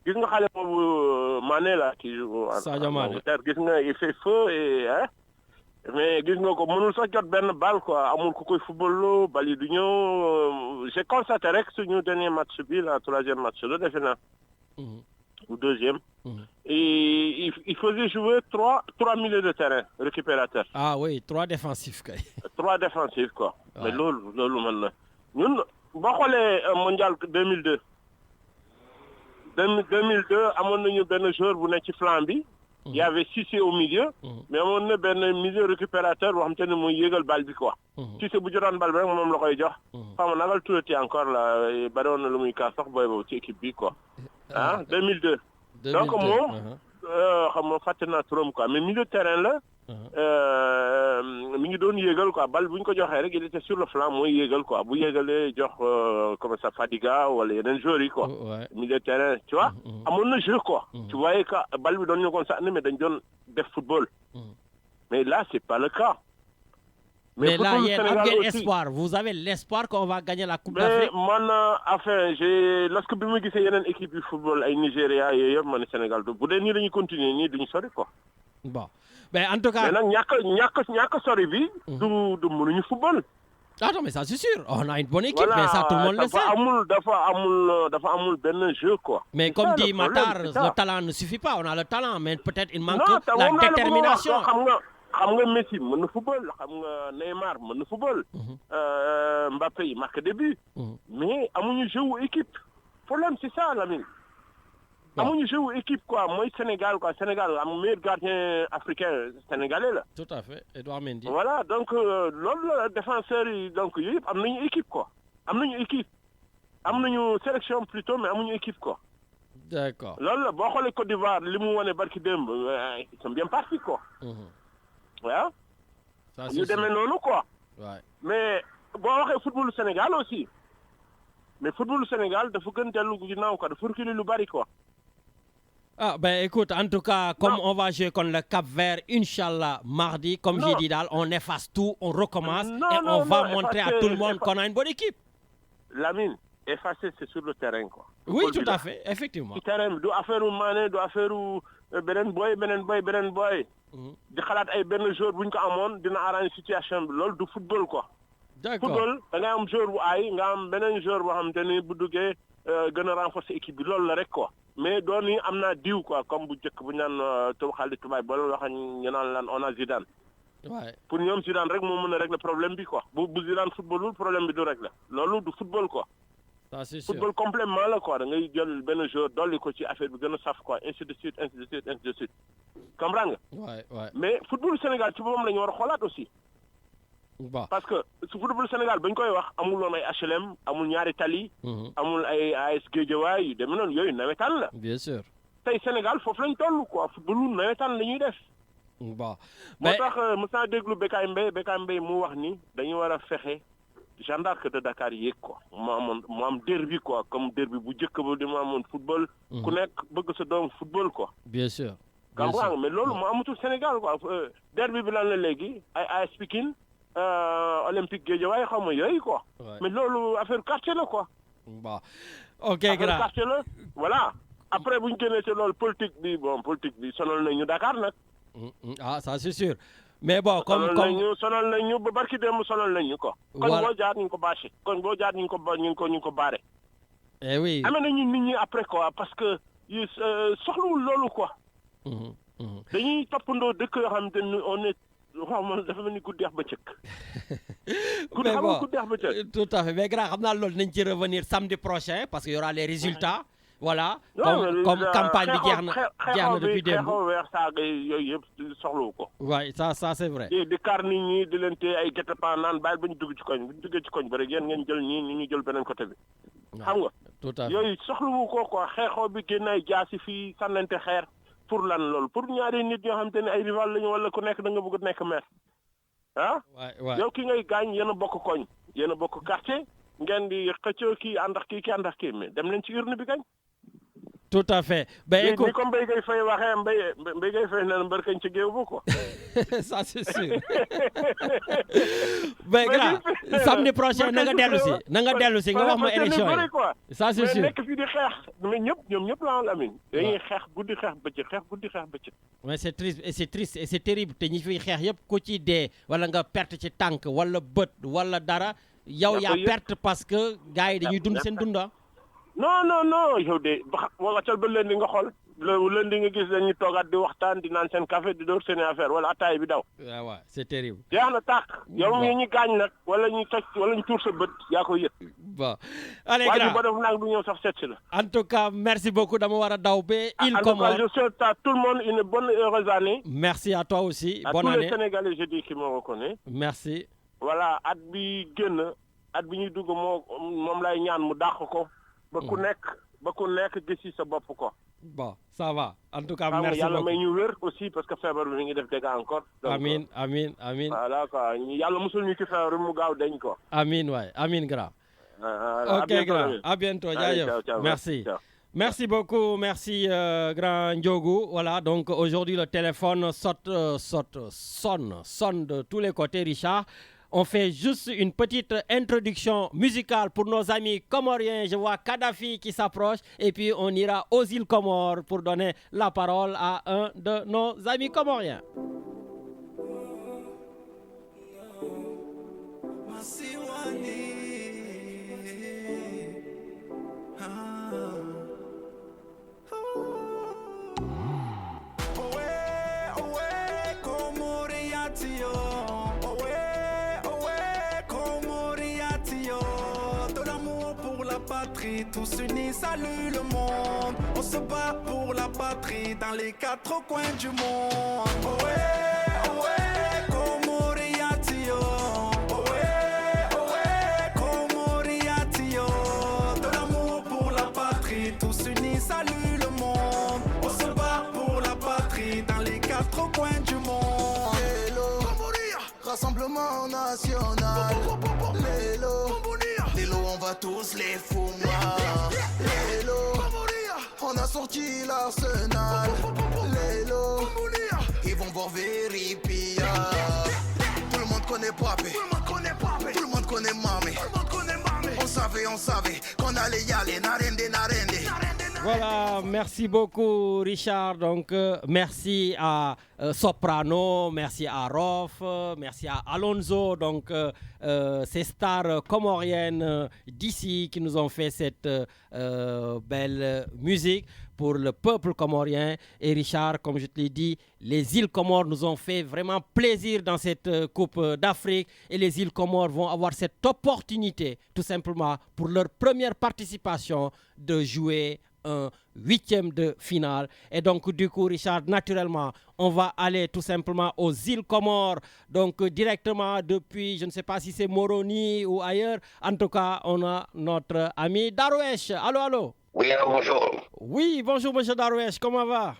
gis nga xale boobu Mané la qui joue Sadio Mané gis nga il fait feu et mais gis nga ko mënul sax jot benn balle quoi amul ku koy football bal yi du ñëw j'ai constaté rek suñu dernier match bi la troisième match la defe naa ou deuxième et il faisait jouer trois milieux de terrain récupérateurs. ah oui 3 défensifs kay. 3 défensifs quoi. mais loolu mën na ñun boo xoolee mondial 2002 amoon nañu benn joueur bu nekk ci flanc bi. il y avait Cissé au milieu. mais amoon na benn milieu récupérateur boo xam te ne mooy yéegal bal bi quoi. Cissé bu jotoon bal bi rek moom la koy jox. xam nga naka la tuddati encore la bari woon na lu muy kaas sax booy boobu ci équipe bi quoi. 2002. donc moom xam nga fàtte naa turam quoi mais milieu de terrain la. mi ngi doon yéegal quoi bal bu ñu ko joxee rek il était sur le flanc mooy yéegal quoi bu yéegalee jox comme ça Fadiga wala yeneen joueurs yi quoi. milieu de terrain tu vois. amoon na jeu quoi. tu voyais que bal bi doon ñu ko sànni mais dañ doon def football. mais là c'est pas le cas. mais là yéen am ngeen espoir vous avez l'espoir qu'on va gagner la Coupe d'Afrique. mais man enfin lorsque bi ma gisee yeneen équipe yu football ay Nigéria yooyu yëpp ma ne Sénégal bu dee nii dañuy continuer nii duñu sori quoi. bon mais en tout cas. mais nag ñàkk sori bi. du mënuñu football. ah non mais ça c'est sûr on a une bonne équipe mais ça tout le monde le sait. dafa amul benn jeu quoi. mais comme dit Matar le talent ne suffit pas on a le talent mais peut-être il manque la détermination. xam nga Messi mën na football xam nga Neymar mën na football. Mbappé yi marque des buts. mais amuñu jeu wu équipe. problème c'est ça Lamine. amuñu jeu wu équipe quoi mooy Sénégal quoi Sénégal am meilleur gardien africain sénégalais la. tout à fait Edouard Mendy. voilà donc loolu la défenseurs yi donc yooyu yëpp am nañu équipe quoi. am nañu sélection plutôt mais amuñu équipe quoi. d'accord loolu la boo xoolee Côte d'Ivoire li mu wane barki démb ils sont bien partis quoi. waaw. ñu demee noonu quoi. mais boo waxee footballu Sénégal aussi mais footballu Sénégal dafa gën dellu ginnaaw quoi dafa reculer lu bari quoi. ah ben écoute en tout cas comme on va jouer contre le Cap-Vert inchallah mardi comme j'ai dit daal on efface tout on recommence on va montrer à tout le monde qu'on a une bonne équipe. Lamine effacer c'est sur le terrain quoi. oui tout à fait effectivement. ci terrain bi du affaire u Mané du affaire u beneen boy. di xalaat ay benn joueur bu ñu ko amoon dina arranger situation bi loolu du football quoi. d'accord football da ngay am joueur bu aay nga am beneen joueur boo xam te ni bu duggee gën a renforcer équipe bi loolu la rek quoi. mais doon yi am naa diw quoi comme bu njëkk bu ñu naan xaalis tubaab ba loolu wax ñu naan lan on a Zidane. waaw pour ñoom Zidane rek moo mën a régler problème bi quoi bu Zidane footballul problème bi du régler loolu du football quoi. ça c'est sûr football complément la quoi da ngay jël benn joueur dolli ko ci affaire bi gën a saf quoi ainsi de suite comprends nga. ouais mais football Sénégal ci boppam la ñu war a xoolaat aussi. bon parce que su football Sénégal bañ koy wax amul woon ay HLM amul ñaari tali. amul ay AS Guédiawaye yu demee noonu yooyu nawetaan la. bien sûr. tey Sénégal foofu lañ toll quoi footballu nawetaan la ñuy def. bon moo tax mos naa déglu Bécaye Mbaye mu wax ni dañu war a fexe Jeanne d'Arc de Dakar yéeg quoi mu am derby quoi comme derby bu njëkk ba di ma amoon football. ku nekk bëgg sa doom football quoi. bien sûr. comprends mais loolu mu amatul Sénégal quoi derby bi lan la léegi ay AS Pikine Olympique Guédiawaye xaw ma yooyu quoi. mais loolu affaire quartier la quoi. bon ok affaire quartier la voilà après bu ñu génnee ci loolu politique bi sonal nañu Dakar nag. ah ça c'est sûr. mais bon comme sonal nañu ba barki démb sonal nañu ko. voilà koñ boo jaar ñu ngi ko bâché koñ boo jaar ñu ngi ko baare. eh oui. amee nañu nit ñi après quoi parce que soxlawul loolu quoi. dañuy toppandoo dëkk yoo xamante ni on est dafa mel ni guddi ak bëccëg. mais bon tout à fait mais grand xam naa loolu nañ ci revenir samedi prochain parce que y aura les résultats. voilà comme campagne bi jeex na depuis démb xeexoo weer saaga yooyu yëpp soxlawu ko. waaye ça c'est vrai. di kar nit ñi di leen téye ay guet-apens naan bàyyil ba ñu dugg ci koñ bu ñu duggee ci koñ ba rek yéen ngeen jël ñii ñu jël beneen côté bi. xam nga tout à fait yooyu soxlawu ko quoi xeexoo bi génn ay jaasi fii sànnante xeer pour lan loolu pour ñaari nit ñoo xam te ne ay rival lañu wala ku nekk da nga bëgg a nekk maire ah. yow ki ngay gaañ yéen a bokk koñ yéen a bokk quartier ngeen di xëccoo kii ànd ak kii mais dem leen ci urne bi gañ. tout à fait. ben écoute ni comme Mbaye Gueye Faye waxee Mbaye Gueye Faye nee na mbër kañ ci géew bu quoi. ça c'est sûr. mais grand samedi prochain na nga dellu si nga wax ma élection yi. ça c'est sûr mais nekk fii di xeex mais ñoom ñëpp la Lamine. dañuy xeex guddi xeex bëccëg. mais c'est triste et c'est terrible te ñi fiy xeex yëpp ku ci dee wala nga perte ci tànk wala bët wala dara. yow yaa perte parce que gars yi dañuy dund seen dunda. non yow de wàccal ba lundi nga xool lundi nga gis dañuy toogaat di waxtaan di naan seen café di door seen affaire wala ataay bi daw. waaw c'est terrible. jeex na tàkk. yow ñu gaañ nag wala ñu toj wala ñu tuur sa bët yaa koy yëg. bon allez grand ba def nag du ñëw sax seet si la. en tout cas merci beaucoup dama war a daw ba Îles Comores. en tout cas je souhaite à tout le monde une bonne et heureuse année. merci à toi aussi bonne année. à tous les Sénégalais je dis qui me reconnaît. merci. voilà at bi génn at bi ñuy dugg moom lay ñaan mu dàq ko. ba ku nekk gis ci sa bopp ko. bon ça va en tout cas merci beaucoup yàlla may ñu wér aussi parce que feebar bi mi ngi def dégâts encore. amiin. voilà quoi yàlla musul ñu ci feebar mu gaaw deñ ko. amiin waay amiin grand. ok grand à bientôt jaajëf merci. Merci beaucoup, merci grand Ndiogou. Voilà, donc aujourd'hui le téléphone sonne de tous les côtés, Richard. On fait juste une petite introduction musicale pour nos amis comoriens. Je vois Kadhafi qui s'approche et puis on ira aux îles Comores pour donner la parole à un de nos amis comoriens. Tous unis, salut le monde. On se bat pour la patrie dans les quatre coins du monde. Comoriatio. Comoriatio. De l'amour pour la patrie, tous unis, salut le monde. On se bat pour la patrie dans les quatre coins du monde. Lélo, Rassemblement national. Lélo, on va tous les foutre. On a sorti l'arsenal. Lélo, ils vont voir Veripia. Tout le monde connaît Papé. Tout le monde connaît Mamé. On savait qu'on allait y aller. Narende. Voilà, merci beaucoup Richard. Donc merci à Soprano, merci à Rof, merci à Alonso. Donc ces stars comoriennes d'ici qui nous ont fait cette belle musique pour le peuple comorien. Et Richard, comme je te l'ai dit, les îles Comores nous ont fait vraiment plaisir dans cette Coupe d'Afrique. Et les îles Comores vont avoir cette opportunité, tout simplement, pour leur première participation, de jouer un 8e de finale. Et donc, du coup, Richard, naturellement, on va aller tout simplement aux îles Comores. Donc, directement depuis, je ne sais pas si c'est Moroni ou ailleurs. En tout cas, on a notre ami Darwesh. Allô? Oui, alors bonjour. Oui, bonjour, monsieur Darwesh. Comment va?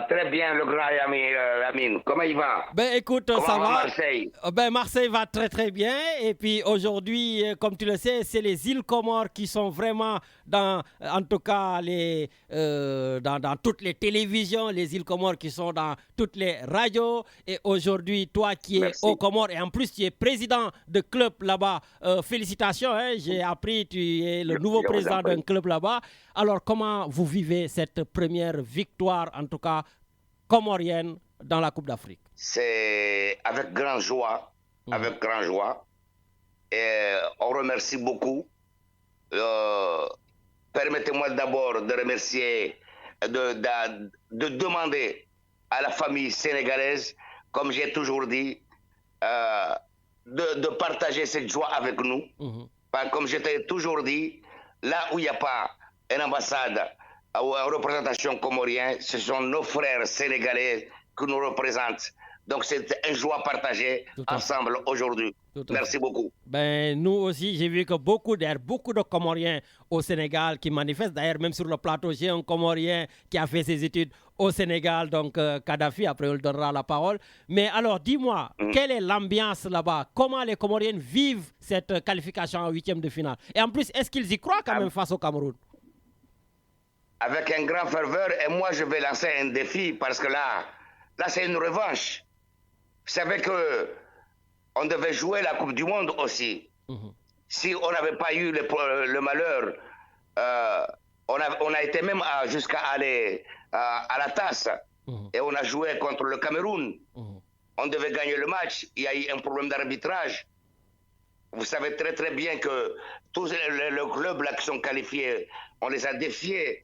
Très bien, le grand ami Lamine. Comment il va? Ben écoute, Comment ça va. Marseille? Ben Marseille va très très bien. Et puis aujourd'hui, comme tu le sais, c'est les îles Comores qui sont vraiment en tout cas, dans toutes les télévisions, les îles Comores qui sont dans toutes les radios. Et aujourd'hui, toi qui es aux Comores, et en plus tu es président de club là-bas, félicitations, hein, j'ai appris, tu es le nouveau président d'un club là-bas. Alors comment vous vivez cette première victoire, en tout cas comorienne, dans la Coupe d'Afrique? C'est avec grande joie, Et on remercie beaucoup. Permettez-moi d'abord de remercier, de demander à la famille sénégalaise, comme j'ai toujours dit, de partager cette joie avec nous. Comme je t'ai toujours dit, là où il n'y a pas une ambassade ou une représentation comorienne, ce sont nos frères sénégalais qui nous représentent. Donc c'est une joie partagée ensemble aujourd'hui. Merci beaucoup. Ben, nous aussi, j'ai vu que beaucoup de Comoriens au Sénégal qui manifestent. D'ailleurs, même sur le plateau, j'ai un Comorien qui a fait ses études au Sénégal, donc Kadhafi, après on lui donnera la parole. Mais alors, dis-moi, quelle est l'ambiance là-bas? Comment les Comoriens vivent cette qualification en 8e de finale? Et en plus, est-ce qu'ils y croient quand même face au Cameroun? Avec un grand ferveur, et moi je vais lancer un défi parce que là c'est une revanche. Vous savez que on devait jouer la Coupe du Monde aussi. Si on n'avait pas eu le malheur, on a été même jusqu'à aller à la tasse. Et on a joué contre le Cameroun. On devait gagner le match. Il y a eu un problème d'arbitrage. Vous savez très très bien que tous les clubs là qui sont qualifiés, on les a défiés.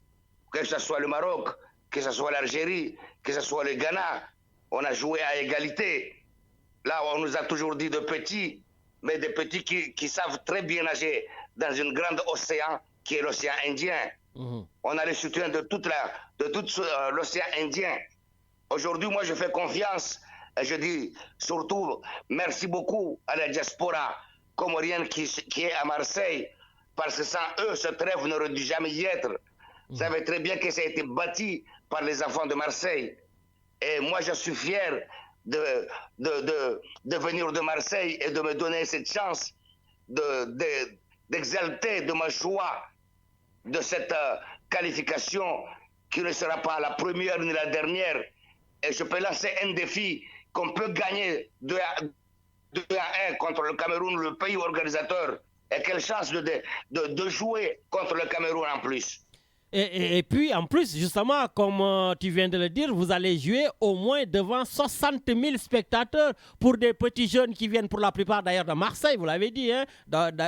Que ce soit le Maroc, que ce soit l'Algérie, que ce soit le Ghana, on a joué à égalité. Là, on nous a toujours dit de petits, mais des petits qui savent très bien nager dans une grande océan qui est l'océan Indien. On a le soutien de tout l'océan Indien. Aujourd'hui, moi, je fais confiance et je dis surtout merci beaucoup à la diaspora comorienne qui est à Marseille, parce que sans eux, ce trêve n'aurait dû jamais y être. Vous savez très bien que ça a été bâti par les enfants de Marseille. Et moi, je suis fier de venir de Marseille et de me donner cette chance d'exalter de ma joie de cette qualification qui ne sera pas la première ni la dernière. Et je peux lancer un défi qu'on peut gagner 2 à 1 contre le Cameroun, le pays organisateur. Et quelle chance de jouer contre le Cameroun en plus. Et puis, en plus, justement, comme tu viens de le dire, vous allez jouer au moins devant 60 000 spectateurs pour des petits jeunes qui viennent pour la plupart d'ailleurs de Marseille, vous l'avez dit, hein,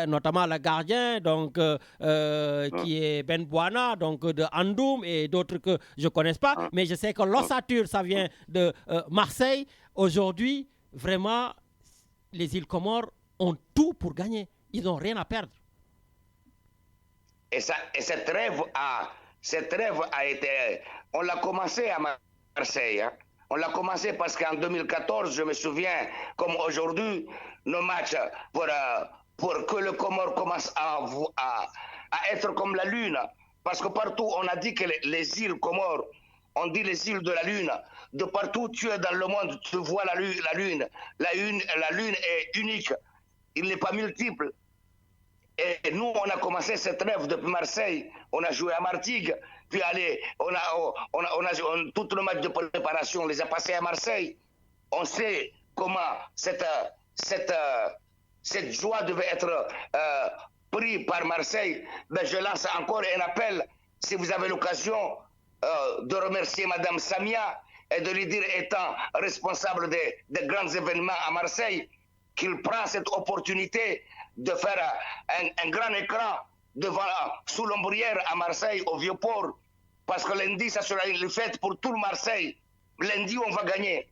notamment le gardien, donc, qui est Ben Bouana, donc de Andoum et d'autres que je ne connais pas. Mais je sais que l'ossature, ça vient de Marseille. Aujourd'hui, vraiment, les îles Comores ont tout pour gagner. Ils n'ont rien à perdre. Et cette rêve a été... On l'a commencé à Marseille. Hein. On l'a commencé parce qu'en 2014, je me souviens, comme aujourd'hui, nos matchs pour que le Comore commence à être comme la Lune. Parce que partout, on a dit que les îles Comores, on dit les îles de la Lune. De partout tu es dans le monde, tu vois la Lune. La Lune est unique. Il n'est pas multiple. Et nous, on a commencé cette rêve depuis Marseille. On a joué à Martigues, puis tout le match de préparation, on les a passés à Marseille. On sait comment cette joie devait être prise par Marseille. Ben, je lance encore un appel, si vous avez l'occasion, de remercier Madame Samia et de lui dire, étant responsable des grands événements à Marseille, qu'il prend cette opportunité de faire un grand écran sous l'ombrière à Marseille, au Vieux-Port, parce que lundi, ça sera une fête pour tout le Marseille. Lundi, on va gagner.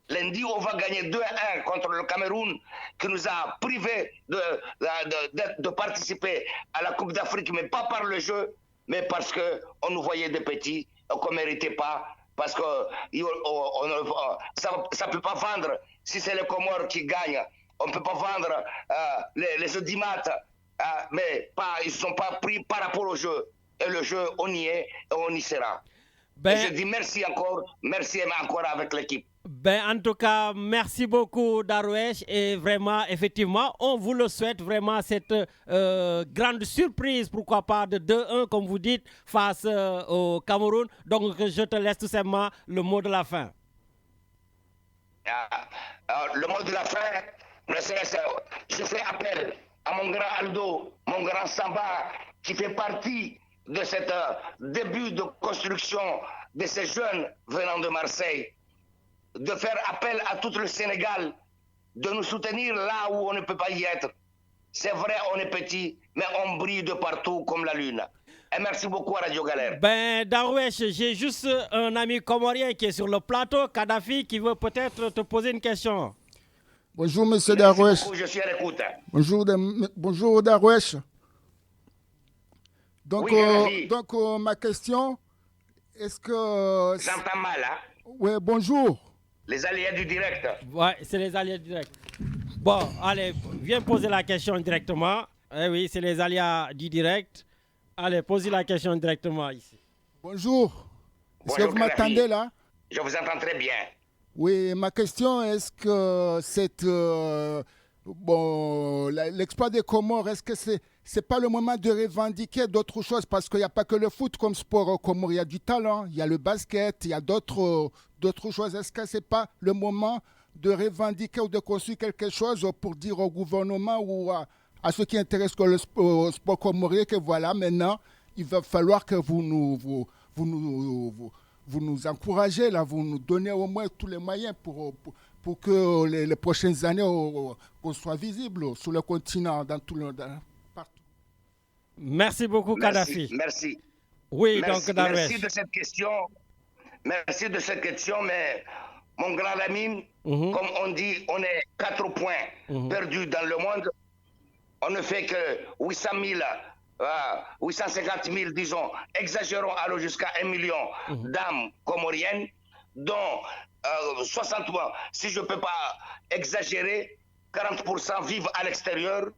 Lundi, on va gagner 2 à 1 contre le Cameroun, qui nous a privés de participer à la Coupe d'Afrique, mais pas par le jeu, mais parce qu'on nous voyait des petits, qu'on ne méritait pas, parce que ça ne peut pas vendre. Si c'est les Comores qui gagnent, on ne peut pas vendre les audimates, mais ils ne sont pas pris par rapport au jeu. Et le jeu, on y est et on y sera. Et je dis merci encore avec l'équipe. En tout cas, merci beaucoup Darwesh et vraiment, effectivement, on vous le souhaite vraiment cette grande surprise, pourquoi pas de 2-1 comme vous dites face au Cameroun. Donc je te laisse tout simplement le mot de la fin. Le mot de la fin, je fais appel à mon grand Aldo, mon grand Samba, qui fait partie de ce début de construction de ces jeunes venant de Marseille, de faire appel à tout le Sénégal, de nous soutenir là où on ne peut pas y être. C'est vrai, on est petit, mais on brille de partout comme la lune. Et merci beaucoup à Radio Galère. Darwesh, j'ai juste un ami comorien qui est sur le plateau, Kadhafi, qui veut peut-être te poser une question. Bonjour, monsieur Darwesh. Je suis à l'écoute. Bonjour, Darwesh. Donc, oui, ma question, est-ce que... J'entends mal, hein? Oui, bonjour. Les aléas du direct. Ouais, c'est les aléas du direct. Bon, allez, viens poser la question directement. Eh oui, c'est les aléas du direct. Allez, posez la question directement ici. Bonjour. Est-ce que vous m'entendez là? Je vous entends très bien. Oui, ma question, est-ce que l'exploit des Comores, est-ce que c'est pas le moment de revendiquer d'autres choses? Parce qu'il n'y a pas que le foot comme sport au Comores, il y a du talent, il y a le basket, il y a d'autres choses. Est-ce que c'est pas le moment de revendiquer ou de construire quelque chose pour dire au gouvernement ou à ceux qui intéressent le sport comorien que voilà, maintenant, il va falloir que vous nous encouragez, là, vous nous donnez au moins tous les moyens pour que les prochaines années, qu'on soit visible sur le continent, partout. Merci beaucoup, Kadhafi. Merci. Oui, merci, donc, Darwesh. Merci de cette question. Merci de cette question, mais mon grand Lamine, comme on dit, on est 4 points perdus dans le monde. On ne fait que 800 000, 850 000, disons, exagérons, alors jusqu'à 1 million d'âmes comoriennes, dont 60 mois, si je ne peux pas exagérer, 40% vivent à l'extérieur.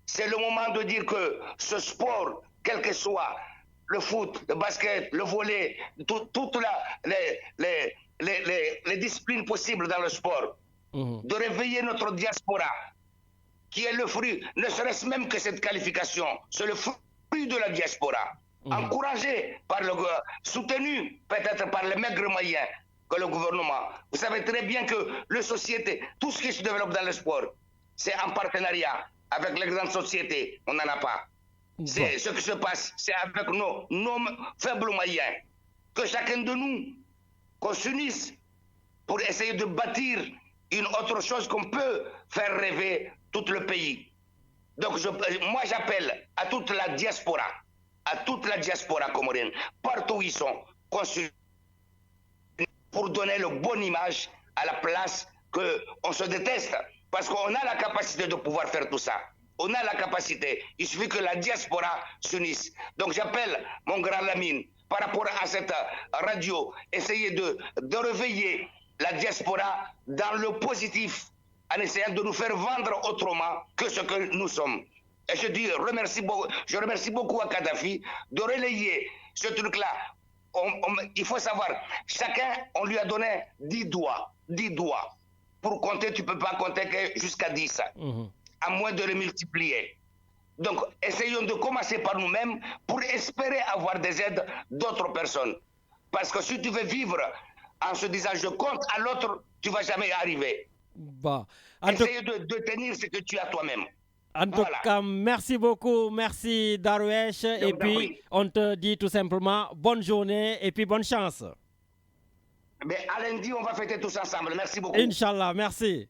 C'est le moment de dire que ce sport, quel que soit, le foot, le basket, le volley, toutes les disciplines possibles dans le sport, de réveiller notre diaspora, qui est le fruit, ne serait-ce même que cette qualification, c'est le fruit de la diaspora, encouragé par soutenu peut-être par les maigres moyens que le gouvernement. Vous savez très bien que la société, tout ce qui se développe dans le sport, c'est en partenariat avec les grandes sociétés. On n'en a pas. C'est ce qui se passe, c'est avec nos faibles moyens que chacun de nous, qu'on s'unisse pour essayer de bâtir une autre chose qu'on peut faire rêver tout le pays. Donc moi j'appelle à toute la diaspora comorienne, partout où ils sont, conçus pour donner le bonne image à la place qu'on se déteste, parce qu'on a la capacité de pouvoir faire tout ça. On a la capacité, il suffit que la diaspora s'unisse. Donc j'appelle mon grand Lamine, par rapport à cette radio, essayer de réveiller la diaspora dans le positif, en essayant de nous faire vendre autrement que ce que nous sommes. Et je remercie beaucoup à Kadhafi de relayer ce truc-là. Il faut savoir, chacun, on lui a donné 10 doigts. Pour compter, tu ne peux pas compter que jusqu'à 10, à moins de les multiplier. Donc, essayons de commencer par nous-mêmes pour espérer avoir des aides d'autres personnes. Parce que si tu veux vivre en se disant je compte à l'autre, tu ne vas jamais y arriver. Essaye de tenir ce que tu as toi-même. En tout cas, merci beaucoup, merci Darwesh. Et puis, on te dit tout simplement bonne journée et puis bonne chance. Mais à lundi, on va fêter tous ensemble. Merci beaucoup. Inch'Allah, merci.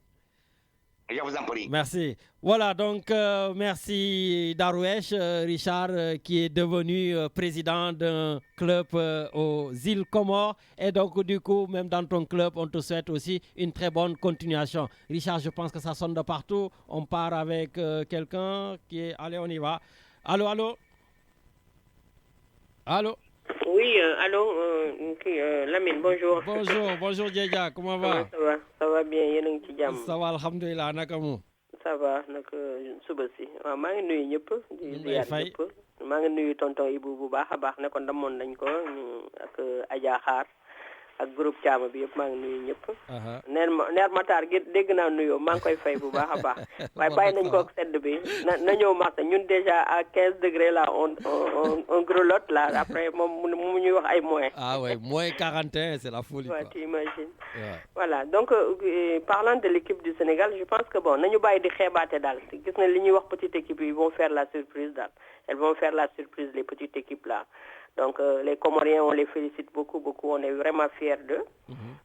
Je vous en prie. Merci. Voilà, donc merci Darwesh, Richard, qui est devenu président d'un club aux îles Comores. Et donc, du coup, même dans ton club, on te souhaite aussi une très bonne continuation. Richard, je pense que ça sonne de partout. On part avec quelqu'un qui est... Allez, on y va. Allô? Oui, allô, Lamine, bonjour. Bonjour, Djedja, comment va? Ça va bien, yéen a ngi ci jàmm. Ça va, alhamdoulilah, naka mu? ça va nag suba si waaw maa ngi nuyu ñëpp di ziar ñëpp maa ngi nuyu tonton Ibou bu baax a baax ne ko ndamoon nañ ko ak Adja Xaar ak groupe Thiam bi yëpp maa ngi nuyu ñëpp. neer Matar gi dégg naa nuyoo maa ngi koy fay bu baax a baax waaye bàyyi nañ ko ak sedd bi na ñëw Martin ñun déjà à 15 degrés là on grelotte là après moom mu ñuy wax ay moins. Ah ouais, moins 41 c'est la folie. Ouais, quoi. tu imagines. Ouais. Voilà donc parlant de l'équipe du Sénégal je pense que bon nañu bàyyi di xeebaate daal gis na li ñuy wax petite équipe yi ils vont faire la surprise daal elles vont faire la surprise les petites équipes là. Donc les Comoriens, on les félicite beaucoup, on est vraiment fiers d'eux.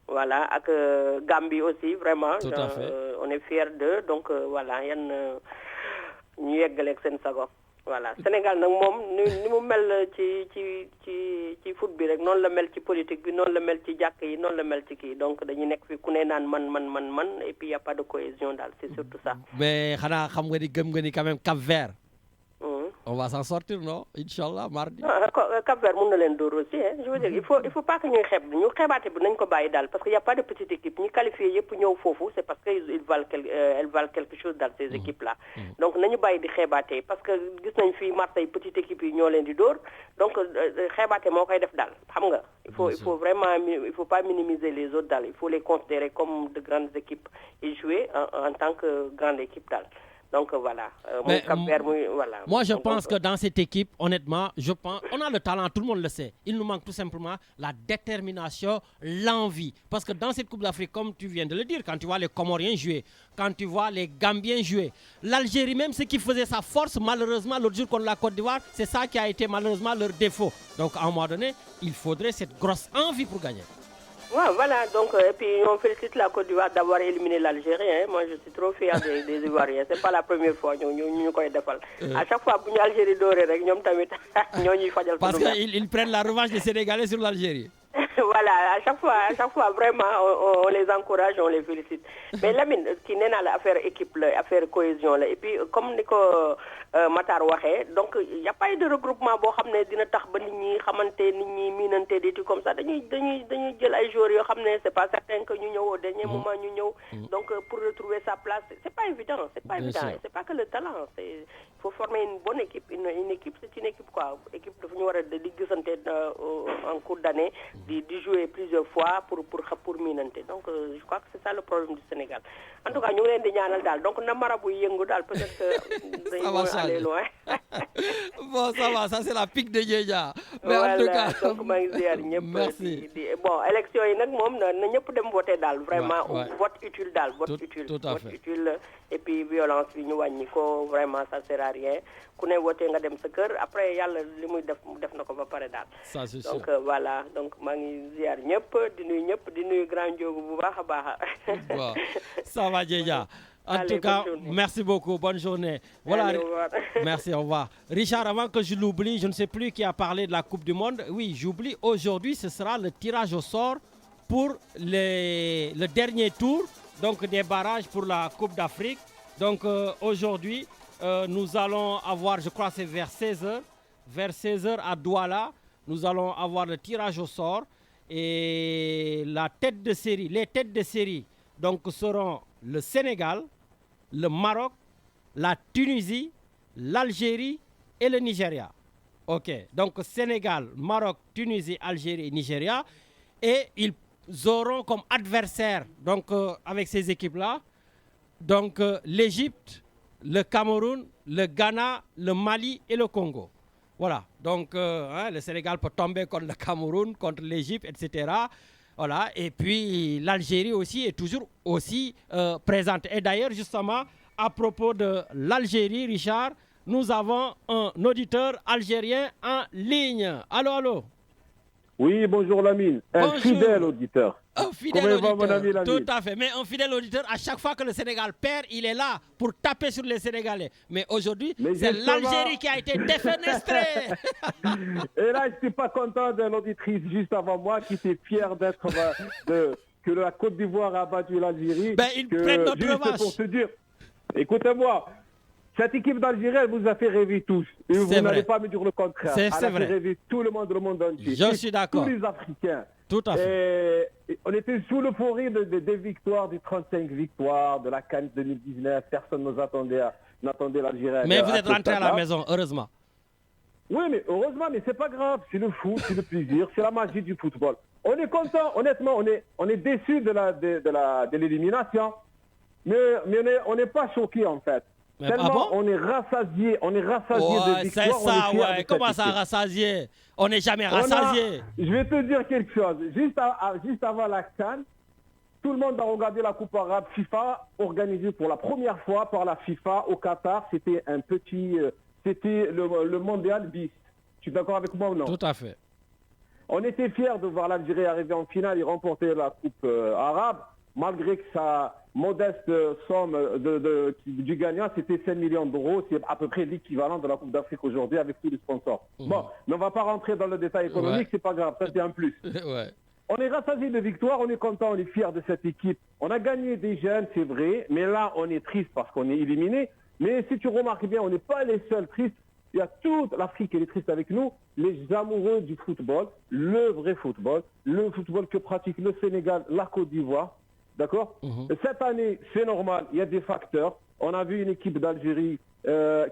Voilà, avec Gambie aussi, vraiment, tout à fait. On est fiers d'eux. Donc voilà, il y a ñu yeggale ak seen sago. Voilà, Sénégal nag moom ni mu mel ci foot bi rek noonu la mel ci politique bi noonu la mel ci jàkk yi noonu la mel ci kii donc dañuy nekk fi ku ne naan man et puis y a pas de cohésion daal, c'est surtout ça. Mais xanaa xam nga ni gëm nga ni quand même Cap-Vert. On va s'en sortir, non? Inch'Allah, mardi. Cap-Vert mën na leen dóor aussi hein. Je veux dire il faut pas que ñuy xeeb ñu xeebaate bi nañ ko bàyyi daal parce que y a pas de petite équipe ñi qualifié yëpp ñëw foofu c'est parce que elles valent quelque chose dans ces équipes là. Donc nañu bàyyi di xeebaate parce que gis nañ fii Marseille petite équipe yi ñoo leen di dóor donc xeebaate moo koy def daal xam nga. Il faut vraiment il faut pas minimiser les autres daal il faut les considérer comme de grandes équipes et jouer en tant que grande équipe daal. Donc voilà. Voilà. Moi, je pense que dans cette équipe, honnêtement, on a le talent, tout le monde le sait. Il nous manque tout simplement la détermination, l'envie. Parce que dans cette Coupe d'Afrique, comme tu viens de le dire, quand tu vois les Comoriens jouer, quand tu vois les Gambiens jouer, l'Algérie même, ce qui faisait sa force, malheureusement, l'autre jour contre la Côte d'Ivoire, c'est ça qui a été malheureusement leur défaut. Donc à un moment donné, il faudrait cette grosse envie pour gagner. Ouais, voilà, donc, et puis on félicite la Côte d'Ivoire d'avoir éliminé l'Algérie. Hein. Moi, je suis trop fier des Ivoiriens. C'est pas la première fois que nous koy defal. À chaque fois que l'Algérie dort, parce qu'ils prennent la revanche des Sénégalais sur l'Algérie. Voilà, à chaque fois, vraiment, on les encourage, on les félicite. Mais Lamine, qui n'est pas l'affaire équipe, l'affaire cohésion, là. Et puis, comme Nico Matar waxé, donc il n'y a pas eu de regroupement bo xamné dina tax ba nit ñi xamanté nit ñi minanté des trucs comme ça dañuy jël ay joueurs yo xamné c'est pas certain que ñu ñëw au dernier moment ñu ñëw donc pour retrouver sa place c'est pas évident c'est pas que le talent il faut former une bonne équipe une équipe c'est une équipe quoi équipe dafa ñu wara di gissanté en cours d'année di jouer plusieurs fois pour minanté donc je crois que c'est ça le problème du Sénégal en tout cas ñu ngi leen di ñaanal dal donc na marabu yëngu dal peut-être que aller loin. Bon, ça va, ça c'est la pique de Djeja. Mais voilà, en tout cas, donc merci. Bon, élection yi nak mom na ñëpp dem voter dal vraiment vote utile dal vote utile et puis violence bi ñu wañi ko vraiment ça sert à rien ku ne voter nga dem sa kër après yalla limuy def nako ba paré dal. Ça c'est sûr. Donc voilà, donc ma ngi ziar ñëpp di nuyu grand Diogo bu baaxa baaxa. Bon, ça va Djeja. En tout cas, merci beaucoup. Bonne journée. Voilà. Allez, au revoir. Merci, au revoir. Richard, avant que je l'oublie, je ne sais plus qui a parlé de la Coupe du Monde. Oui, j'oublie. Aujourd'hui, ce sera le tirage au sort pour le dernier tour donc des barrages pour la Coupe d'Afrique. Donc aujourd'hui, nous allons avoir, je crois que c'est vers 16h. Vers 16h à Douala, nous allons avoir le tirage au sort. Et les têtes de série donc, seront le Sénégal, le Maroc, la Tunisie, l'Algérie et le Nigeria. Ok, donc Sénégal, Maroc, Tunisie, Algérie et Nigeria. Et ils auront comme adversaires, donc avec ces équipes-là, donc l'Égypte, le Cameroun, le Ghana, le Mali et le Congo. Voilà, donc le Sénégal peut tomber contre le Cameroun, contre l'Égypte, etc. Voilà, et puis l'Algérie aussi est toujours aussi présente. Et d'ailleurs, justement, à propos de l'Algérie, Richard, nous avons un auditeur algérien en ligne. Allô? Oui, bonjour Lamine. Un fidèle auditeur. Un fidèle auditeur, va, mon ami Lamine? Tout à fait. Mais un fidèle auditeur, à chaque fois que le Sénégal perd, il est là pour taper sur les Sénégalais. Mais aujourd'hui, c'est l'Algérie qui a été défenestrée. Et là, je ne suis pas content de l'auditrice juste avant moi qui était fière d'être que la Côte d'Ivoire a battu l'Algérie. Ben, ils prennent notre revanche. Pour te dire, écoutez-moi, cette équipe d'Algérie, elle vous a fait rêver tous. Et vous n'allez pas me dire le contraire. Elle a fait rêver tout le monde entier. Je suis d'accord. Tous les Africains. Tout à fait. Et on était sous l'euphorie des victoires, des 35 victoires, de la CAN 2019. Personne n'attendait l'Algérie. Mais vous êtes rentré à la maison, heureusement. Oui, mais heureusement, mais c'est pas grave. C'est le foot, c'est le plaisir, c'est la magie du football. On est content, honnêtement, on est déçus de l'élimination. Mais on n'est pas choqués, en fait. Mais, tellement on est rassasié de victoires. C'est ça, ouais. Comment ça, rassasié? On n'est jamais rassasié. Je vais te dire quelque chose. Juste avant la CAN, tout le monde a regardé la Coupe arabe FIFA, organisée pour la première fois par la FIFA au Qatar. C'était c'était le mondial bis. Tu es d'accord avec moi ou non? Tout à fait. On était fiers de voir l'Algérie arriver en finale et remporter la Coupe arabe, malgré que sa modeste somme du gagnant, c'était 5 millions d'euros. C'est à peu près l'équivalent de la Coupe d'Afrique aujourd'hui avec tous les sponsors. Bon, mais on ne va pas rentrer dans le détail économique, c'est pas grave, ça c'est un plus. Ouais. On est rassasié de victoire, on est content, on est fiers de cette équipe. On a gagné des jeunes, c'est vrai, mais là on est triste parce qu'on est éliminé. Mais si tu remarques bien, on n'est pas les seuls tristes. Il y a toute l'Afrique qui est triste avec nous, les amoureux du football, le vrai football, le football que pratique le Sénégal, la Côte d'Ivoire. D'accord? Cette année, c'est normal, il y a des facteurs. On a vu une équipe d'Algérie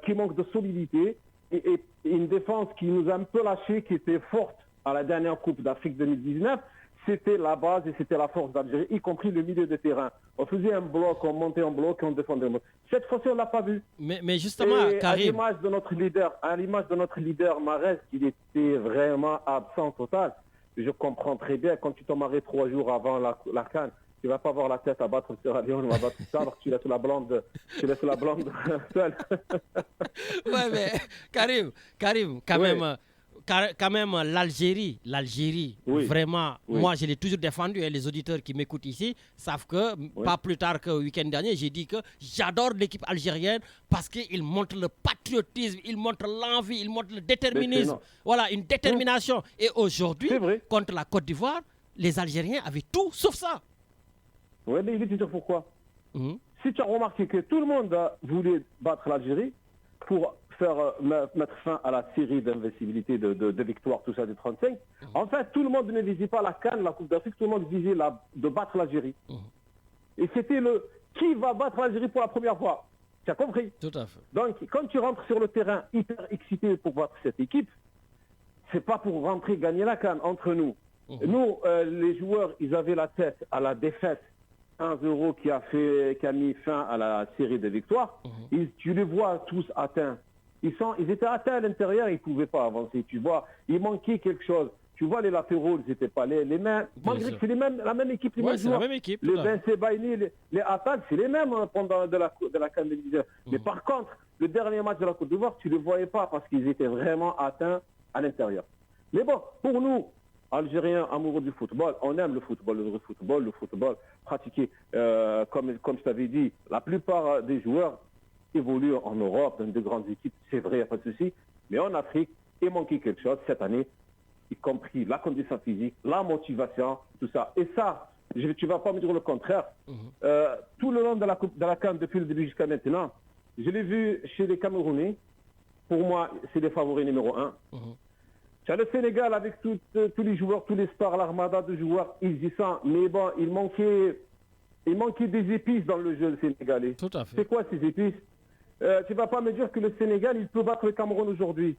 qui manque de solidité et une défense qui nous a un peu lâché, qui était forte à la dernière Coupe d'Afrique 2019. C'était la base et c'était la force d'Algérie, y compris le milieu de terrain. On faisait un bloc, on montait en bloc et on défendait. Cette fois-ci, on ne l'a pas vu. Mais justement, Karim... à l'image de notre leader, Mahrez, il était vraiment absent total. Je comprends très bien, quand tu t'en maries 3 jours avant la CAN, tu ne vas pas avoir la tête à battre sur Lyon, on va battre ça, alors que tu laisses la blonde seule. Ouais, mais Karim, quand même, l'Algérie, oui. vraiment, oui. Moi je l'ai toujours défendu, et les auditeurs qui m'écoutent ici savent que, pas plus tard que le week-end dernier, j'ai dit que j'adore l'équipe algérienne parce qu'il montre le patriotisme, il montre l'envie, il montre le déterminisme. Voilà, une détermination. Et aujourd'hui, contre la Côte d'Ivoire, les Algériens avaient tout sauf ça. Oui, mais je vais te dire pourquoi. Si tu as remarqué que tout le monde voulait battre l'Algérie pour mettre fin à la série d'invincibilité de victoires, tout ça, de 35. En fait, tout le monde ne visait pas la CAN, la Coupe d'Afrique, tout le monde visait de battre l'Algérie. Et c'était qui va battre l'Algérie pour la première fois. Tu as compris? Tout à fait. Donc, quand tu rentres sur le terrain hyper excité pour battre cette équipe, c'est pas pour rentrer gagner la CAN entre nous. Nous, les joueurs, ils avaient la tête à la défaite 1-0 qui a mis fin à la série de victoires. Tu les vois tous atteints. Ils étaient atteints à l'intérieur, ils ne pouvaient pas avancer. Tu vois, il manquait quelque chose. Tu vois, les latéraux, ils n'étaient pas les mêmes. Malgré que c'est la même équipe, les mêmes joueurs. La même équipe, les Vincent Baini, les attaques, c'est les mêmes pendant de la CAN 2019. Mais par contre, le dernier match de la Côte d'Ivoire, tu ne les voyais pas parce qu'ils étaient vraiment atteints à l'intérieur. Mais bon, pour nous, Algériens amoureux du football, on aime le football, le football pratiqué. Comme je t'avais dit, la plupart des joueurs évoluent en Europe, dans de grandes équipes, c'est vrai, il n'y a pas de souci. Mais en Afrique, il manquait quelque chose cette année, y compris la condition physique, la motivation, tout ça. Et ça, tu ne vas pas me dire le contraire. Tout le long de la CAN, depuis le début jusqu'à maintenant, je l'ai vu chez les Camerounais. Pour moi, c'est les favoris numéro 1. Tu as le Sénégal avec tous les joueurs, tous les stars, l'armada de joueurs, ils y sont. Mais bon, il manquait des épices dans le jeu sénégalais. Tout à fait. C'est quoi ces épices? Tu ne vas pas me dire que le Sénégal, il peut battre le Cameroun aujourd'hui.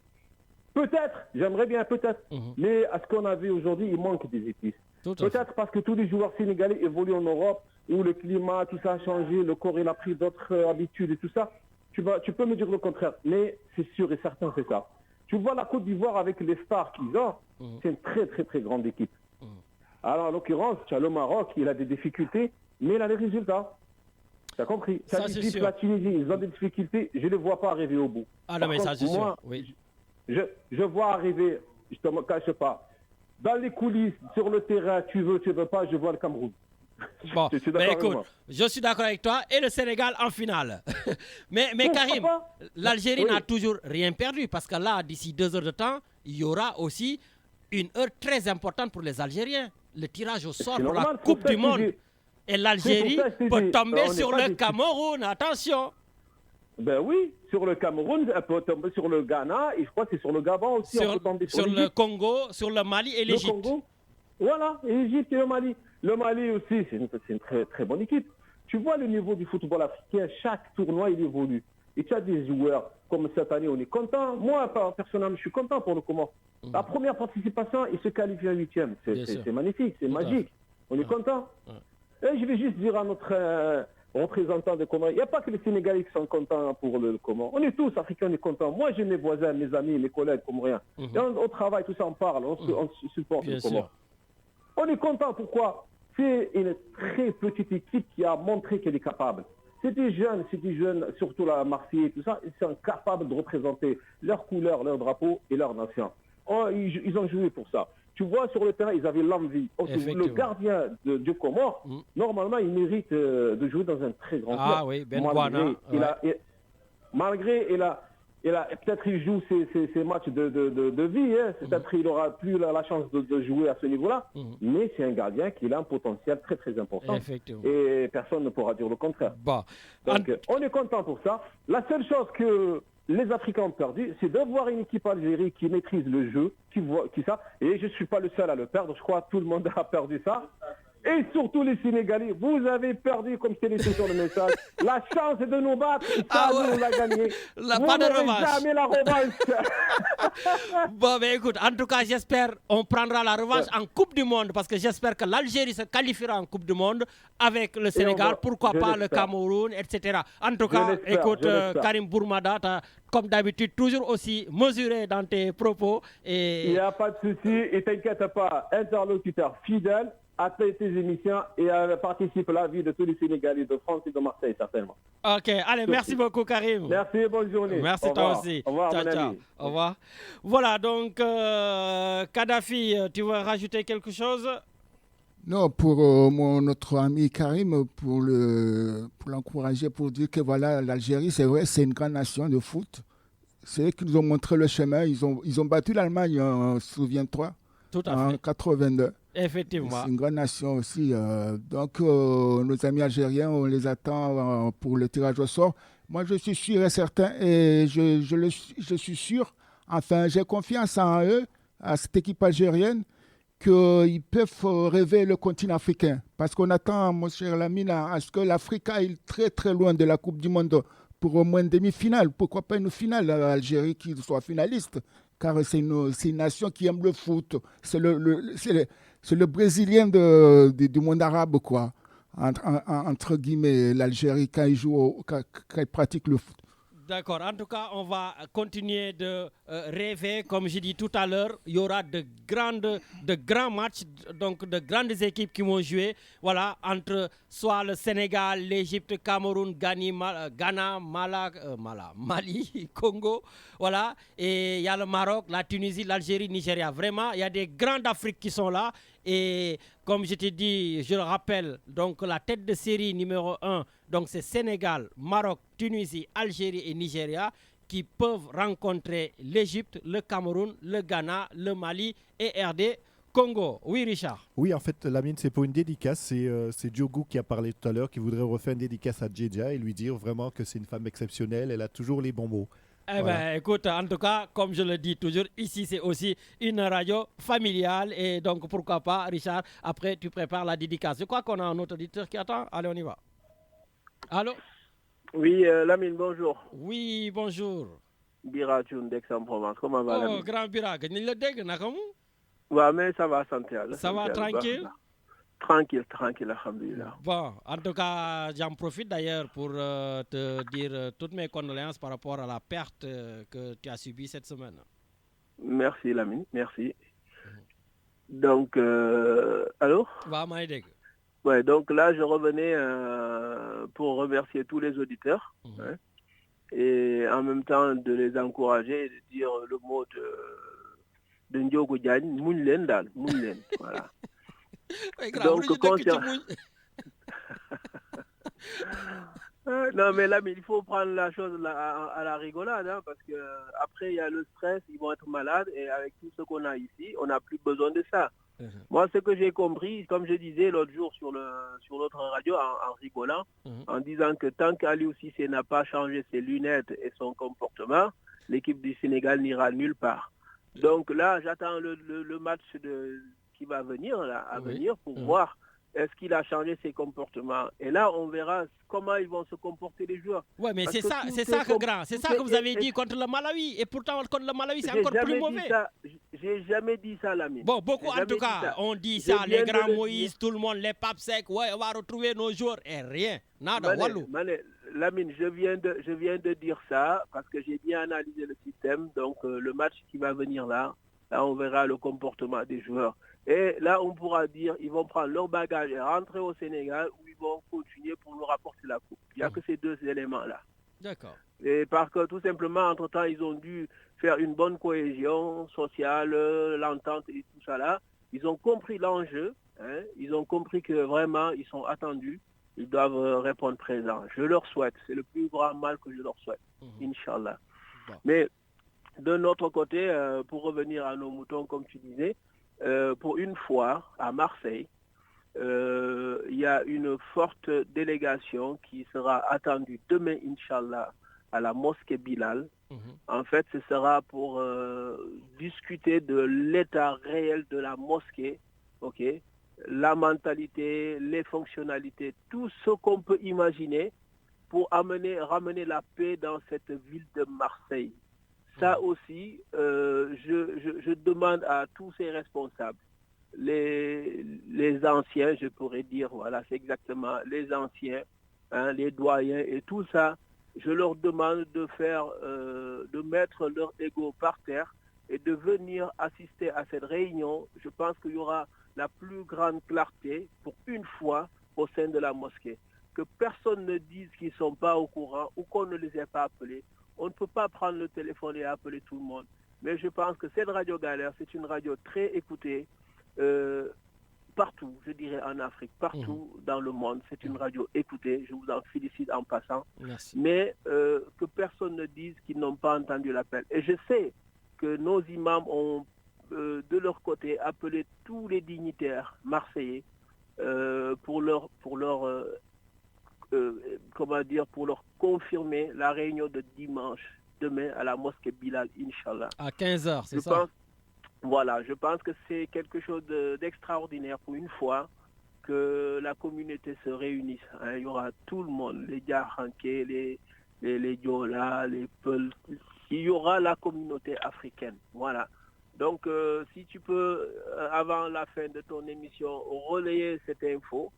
Peut-être, j'aimerais bien, peut-être. Mais à ce qu'on a vu aujourd'hui, il manque des épices. Peut-être parce que tous les joueurs sénégalais évoluent en Europe, où le climat, tout ça a changé, le corps, il a pris d'autres habitudes et tout ça. Tu peux me dire le contraire, mais c'est sûr et certain, c'est ça. Tu vois la Côte d'Ivoire avec les stars qu'ils ont, c'est une très très très grande équipe. Alors en l'occurrence, tu as le Maroc, il a des difficultés, mais il a des résultats. Tu as compris? Ça, c'est sûr. La Tunisie, ils ont des difficultés, je ne les vois pas arriver au bout. Ah non, mais ça c'est sûr. Oui. Je vois arriver, je ne te cache pas, dans les coulisses, sur le terrain, tu veux pas, je vois le Cameroun. Bon, mais écoute, je suis d'accord avec toi et le Sénégal en finale. mais Karim, l'Algérie n'a toujours rien perdu parce que là, d'ici 2 heures de temps, il y aura aussi une heure très importante pour les Algériens. Le tirage au sort pour la Coupe du Monde. Et l'Algérie peut tomber sur le Cameroun. Attention. Ben oui, sur le Cameroun, elle peut tomber sur le Ghana et je crois que c'est sur le Gabon aussi. Sur le Congo, sur le Mali et l'Égypte. Voilà, Égypte et le Mali. Le Mali aussi, c'est une très, très bonne équipe. Tu vois le niveau du football africain, chaque tournoi, il évolue. Et tu as des joueurs, comme cette année, on est content. Moi, personnellement, je suis content pour le Comores. La première participation, il se qualifie en 8e. C'est magnifique, c'est magique. On est content. Et je vais juste dire à notre représentant de Comores, il n'y a pas que les Sénégalais qui sont contents pour le Comores. On est tous Africains, on est contents. Moi, j'ai mes voisins, mes amis, mes collègues comoriens. Et on travaille, tout ça, on parle, on supporte le Comores. On est content, pourquoi? C'est une très petite équipe qui a montré qu'elle est capable. C'est des jeunes, surtout la Marseille et tout ça, ils sont capables de représenter leur couleur, leur drapeau et leur nation. Oh, ils ont joué pour ça. Tu vois, sur le terrain, ils avaient l'envie. Le gardien du Comores, normalement, il mérite de jouer dans un très grand club. Ah oui, Ben Guana. Malgré, peut-être il joue ses matchs de vie, hein. Peut-être qu'il n'aura plus la chance de jouer à ce niveau-là, mais c'est un gardien qui a un potentiel très très important. Et personne ne pourra dire le contraire. Donc on est content pour ça. La seule chose que les Africains ont perdu, c'est de voir une équipe algérienne qui maîtrise le jeu, qui ça, et je ne suis pas le seul à le perdre, je crois que tout le monde a perdu ça. Et surtout les Sénégalais, vous avez perdu, comme je t'ai laissé sur le message, la chance de nous battre, ça, nous, on l'a gagné. Pas de revanche. Jamais la revanche. Bon, mais écoute, en tout cas, j'espère qu'on prendra la revanche en Coupe du Monde, parce que j'espère que l'Algérie se qualifiera en Coupe du Monde avec le Sénégal, pourquoi pas le Cameroun, etc. En tout cas, écoute, Karim Bourmada, comme d'habitude, toujours aussi mesuré dans tes propos. Il n'y a pas de souci, et t'inquiète pas, interlocuteur fidèle à tes émissions et participe à la vie de tous les Sénégalais de France et de Marseille, certainement. Ok, allez, merci beaucoup, Karim. Merci, bonne journée. Merci toi aussi. Au revoir, ciao, ciao. Ami. Au revoir. Voilà, donc, Kadhafi, tu veux rajouter quelque chose? Non, pour notre ami Karim, pour l'encourager, pour dire que voilà, l'Algérie, c'est vrai, c'est une grande nation de foot. C'est eux qui nous ont montré le chemin. Ils ont battu l'Allemagne, souviens-toi, en 82. Effectivement. C'est une grande nation aussi. Donc, nos amis algériens, on les attend pour le tirage au sort. Moi, je suis sûr et certain, et je suis sûr, enfin, j'ai confiance en eux, à cette équipe algérienne, qu'ils peuvent rêver le continent africain. Parce qu'on attend, mon cher Lamine, à ce que l'Afrique aille très, très loin de la Coupe du Monde pour au moins une demi-finale. Pourquoi pas une finale, l'Algérie qui soit finaliste? Car c'est une nation qui aime le foot. C'est le Brésilien du monde arabe, quoi. Entre guillemets, l'Algérie, quand il pratique le foot. D'accord. En tout cas, on va continuer de rêver. Comme j'ai dit tout à l'heure, il y aura de grands matchs, donc de grandes équipes qui vont jouer. Voilà, entre soit le Sénégal, l'Égypte, Cameroun, Ghana, Mali, Congo. Voilà. Et il y a le Maroc, la Tunisie, l'Algérie, Nigeria. Vraiment, il y a des grands d'Afrique qui sont là. Et comme je t'ai dit, je le rappelle, donc la tête de série numéro 1, donc c'est Sénégal, Maroc, Tunisie, Algérie et Nigeria qui peuvent rencontrer l'Égypte, le Cameroun, le Ghana, le Mali et RD Congo. Oui, Richard. Oui, en fait, Lamine, c'est pour une dédicace. C'est Diogo qui a parlé tout à l'heure, qui voudrait refaire une dédicace à Djedja et lui dire vraiment que c'est une femme exceptionnelle. Elle a toujours les bons mots. Eh bien, écoute, en tout cas, comme je le dis toujours, ici, c'est aussi une radio familiale. Et donc, pourquoi pas, Richard, après, tu prépares la dédicace. Je crois qu'on a un autre auditeur qui attend. Allez, on y va. Allô? Oui, Lamine, bonjour. Oui, bonjour. Bira Thioune d'Aix-en-Provence. Comment va, Lamine? Oh, grand Bira, que le dégg, nakamu? Ouais, mais ça va, santé. Ça va, tranquille? Tranquille, alhamdulillah. Bon, en tout cas, j'en profite d'ailleurs pour te dire toutes mes condoléances par rapport à la perte que tu as subie cette semaine. Merci, Lamine, merci. Donc, allô? Ouais, donc là, je revenais pour remercier tous les auditeurs hein, et en même temps de les encourager et de dire le mot de Ndiogo Diagne, Mounlen Dal, Mounlen, voilà. Donc, non, mais là, mais il faut prendre la chose à la rigolade, hein, parce que après il y a le stress, ils vont être malades, et avec tout ce qu'on a ici, on n'a plus besoin de ça. Moi, ce que j'ai compris, comme je disais l'autre jour sur notre radio, en rigolant, en disant que tant qu'Aliou Cissé n'a pas changé ses lunettes et son comportement, l'équipe du Sénégal n'ira nulle part. Donc là, j'attends le match qui va venir venir pour voir est-ce qu'il a changé ses comportements. Et là, on verra comment ils vont se comporter les joueurs. Oui, mais c'est ça que vous avez dit contre le Malawi. Et pourtant, contre le Malawi, c'est encore plus mauvais. J'ai jamais dit ça, Lamine. Bon, beaucoup en tout cas, on dit ça, les grands Moïse, tout le monde, les papes secs, ouais, on va retrouver nos joueurs. Et rien, nada, Walou. Lamine, je viens de dire ça parce que j'ai bien analysé le système. Donc, le match qui va venir là, on verra le comportement des joueurs. Et là, on pourra dire, ils vont prendre leur bagage et rentrer au Sénégal ou ils vont continuer pour nous rapporter la coupe. Il n'y a que ces deux éléments-là. D'accord. Et parce que tout simplement, entre-temps, ils ont dû faire une bonne cohésion sociale, l'entente et tout ça là. Ils ont compris l'enjeu. Ils ont compris que vraiment, ils sont attendus. Ils doivent répondre présent. Je leur souhaite. C'est le plus grand mal que je leur souhaite. Inch'Allah. Bon. Mais de notre côté, pour revenir à nos moutons, comme tu disais, pour une fois, à Marseille, il y a une forte délégation qui sera attendue demain, Inch'Allah, à la mosquée Bilal. En fait, ce sera pour discuter de l'état réel de la mosquée, la mentalité, les fonctionnalités, tout ce qu'on peut imaginer pour ramener la paix dans cette ville de Marseille. Ça aussi, je demande à tous ces responsables, les anciens, je pourrais dire, voilà, c'est exactement les anciens, les doyens et tout ça, je leur demande de mettre leur ego par terre et de venir assister à cette réunion. Je pense qu'il y aura la plus grande clarté pour une fois au sein de la mosquée. Que personne ne dise qu'ils ne sont pas au courant ou qu'on ne les ait pas appelés. On ne peut pas prendre le téléphone et appeler tout le monde. Mais je pense que cette radio Galère, c'est une radio très écoutée partout, je dirais en Afrique, partout dans le monde. C'est une radio écoutée. Je vous en félicite en passant. Merci. Mais que personne ne dise qu'ils n'ont pas entendu l'appel. Et je sais que nos imams ont, de leur côté, appelé tous les dignitaires marseillais pour leur confirmer la réunion de dimanche, demain, à la mosquée Bilal, Inch'Allah. À 15h, c'est ça? Voilà, je pense que c'est quelque chose d'extraordinaire pour une fois que la communauté se réunisse. Il y aura tout le monde, les Diakhanké, les Diola, les Peuls. Il y aura la communauté africaine. Voilà. Donc, si tu peux, avant la fin de ton émission, relayer cette info,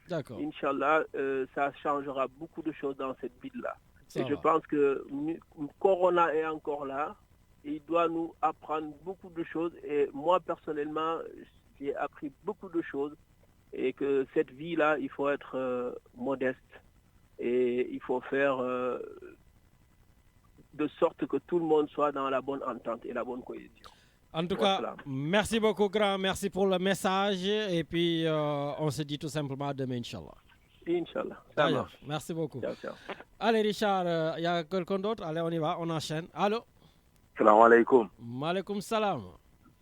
D'accord. Inch'Allah, ça changera beaucoup de choses dans cette ville-là. Et je pense que Corona est encore là. Il doit nous apprendre beaucoup de choses. Et moi, personnellement, j'ai appris beaucoup de choses. Et que cette vie-là, il faut être modeste. Et il faut faire de sorte que tout le monde soit dans la bonne entente et la bonne cohésion. En tout cas, merci beaucoup, grand. Merci pour le message. Et puis, on se dit tout simplement demain, Inch'Allah. Inch'Allah. Ça marche. Merci beaucoup. Ciao, ciao. Allez, Richard, il y a quelqu'un d'autre? Allez, on y va, on enchaîne. Allô? Salam alaikum. Maaleykum salam.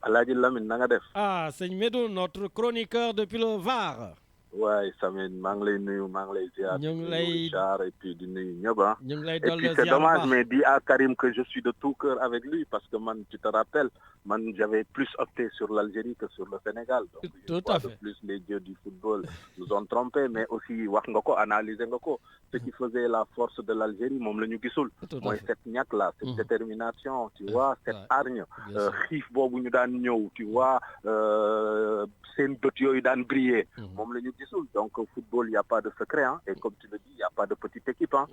Alhaji Lamine, na nga def? Ah, c'est Medoune, notre chroniqueur depuis le Var. Ouais, Samine, maa ngi lay nuyu, maa ngi lay ziar. ñu ngi lay ziar et puis di nuyu ñëpp, hein. ñu ngi lay Et dolli puis c'est ziar dommage, baax. mais dis à Karim que je suis de tout cœur avec lui parce que man, tu te rappelles, man, j'avais plus opté sur l'Algérie que sur le Sénégal. Donc, Tout à fait. de plus, les dieux du football nous ont trompés, mais aussi wax nga ko, analyser nga ko. Ce qui faisait la force de l'Algérie, moom la ñu gisul. Mooy cette ñàkk là, cette détermination, tu vois, cette hargne, xiif boobu ñu daan ñëw, tu vois, seen bët yooyu daan briller. Moom la ñu gisul. Donc football, il n'y a pas de secret, hein. Et comme tu le dis, il n'y a pas de petite équipe, hein.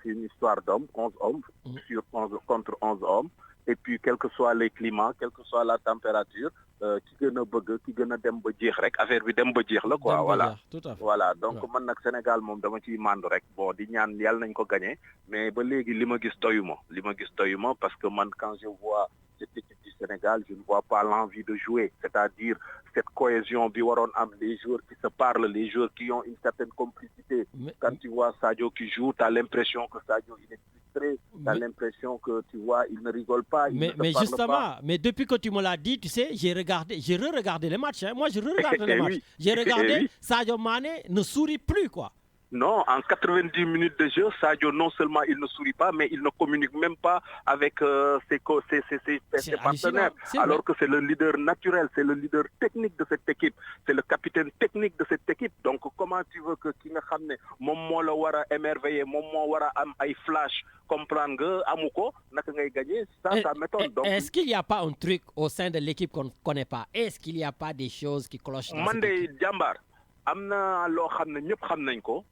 C'est une histoire d'hommes, 11 hommes sur 11 contre 11 hommes. Et puis, quels que soient les climats, quelle que soit la température, ki gën a bëgg, ki gën a dem ba jeex rek, affaire bi dem ba jeex la, quoi, voilà. Tout à fait. Voilà, donc man nag Sénégal moom dama ciy mandu rek, bon, di ñaan yàlla nañ ko gagné, mais ba léegi li ma gis doyuma, parce que man, quand je vois cette équipe du Sénégal, je ne vois pas l'envie de jouer, c'est-à-dire cette cohésion bi waroon am, les joueurs qui se parlent, les joueurs qui ont une certaine complicité. Quand tu vois Sadio qui joue, tu as l'impression que Sadio il est frustré, tu as l'impression que tu vois, il ne rigole pas, il ne se Mais parle justement, pas. mais depuis que tu me l'as dit, tu sais, j'ai re-regardé les matchs. Hein. Moi, je re-regarde les matchs. Oui. J'ai regardé Oui. Sadio Mané ne sourit plus, quoi. Non, en 90 minutes de jeu, Sadio, non seulement il ne sourit pas, mais il ne communique même pas avec ses partenaires. Alors que c'est le leader naturel, c'est le leader technique de cette équipe, c'est le capitaine technique de cette équipe. Donc comment tu veux que ki nga xamné mom mo la wara émerveiller, mom mo wara am ay flash, comprendre nga amuko, naka ngay gagner, ça m'étonne. Donc est-ce qu'il n'y a pas un truc au sein de l'équipe qu'on ne connaît pas? Est-ce qu'il n'y a pas des choses qui clochent dans cette équipe? Jambar, amna lo xamné ñepp xam nañ ko.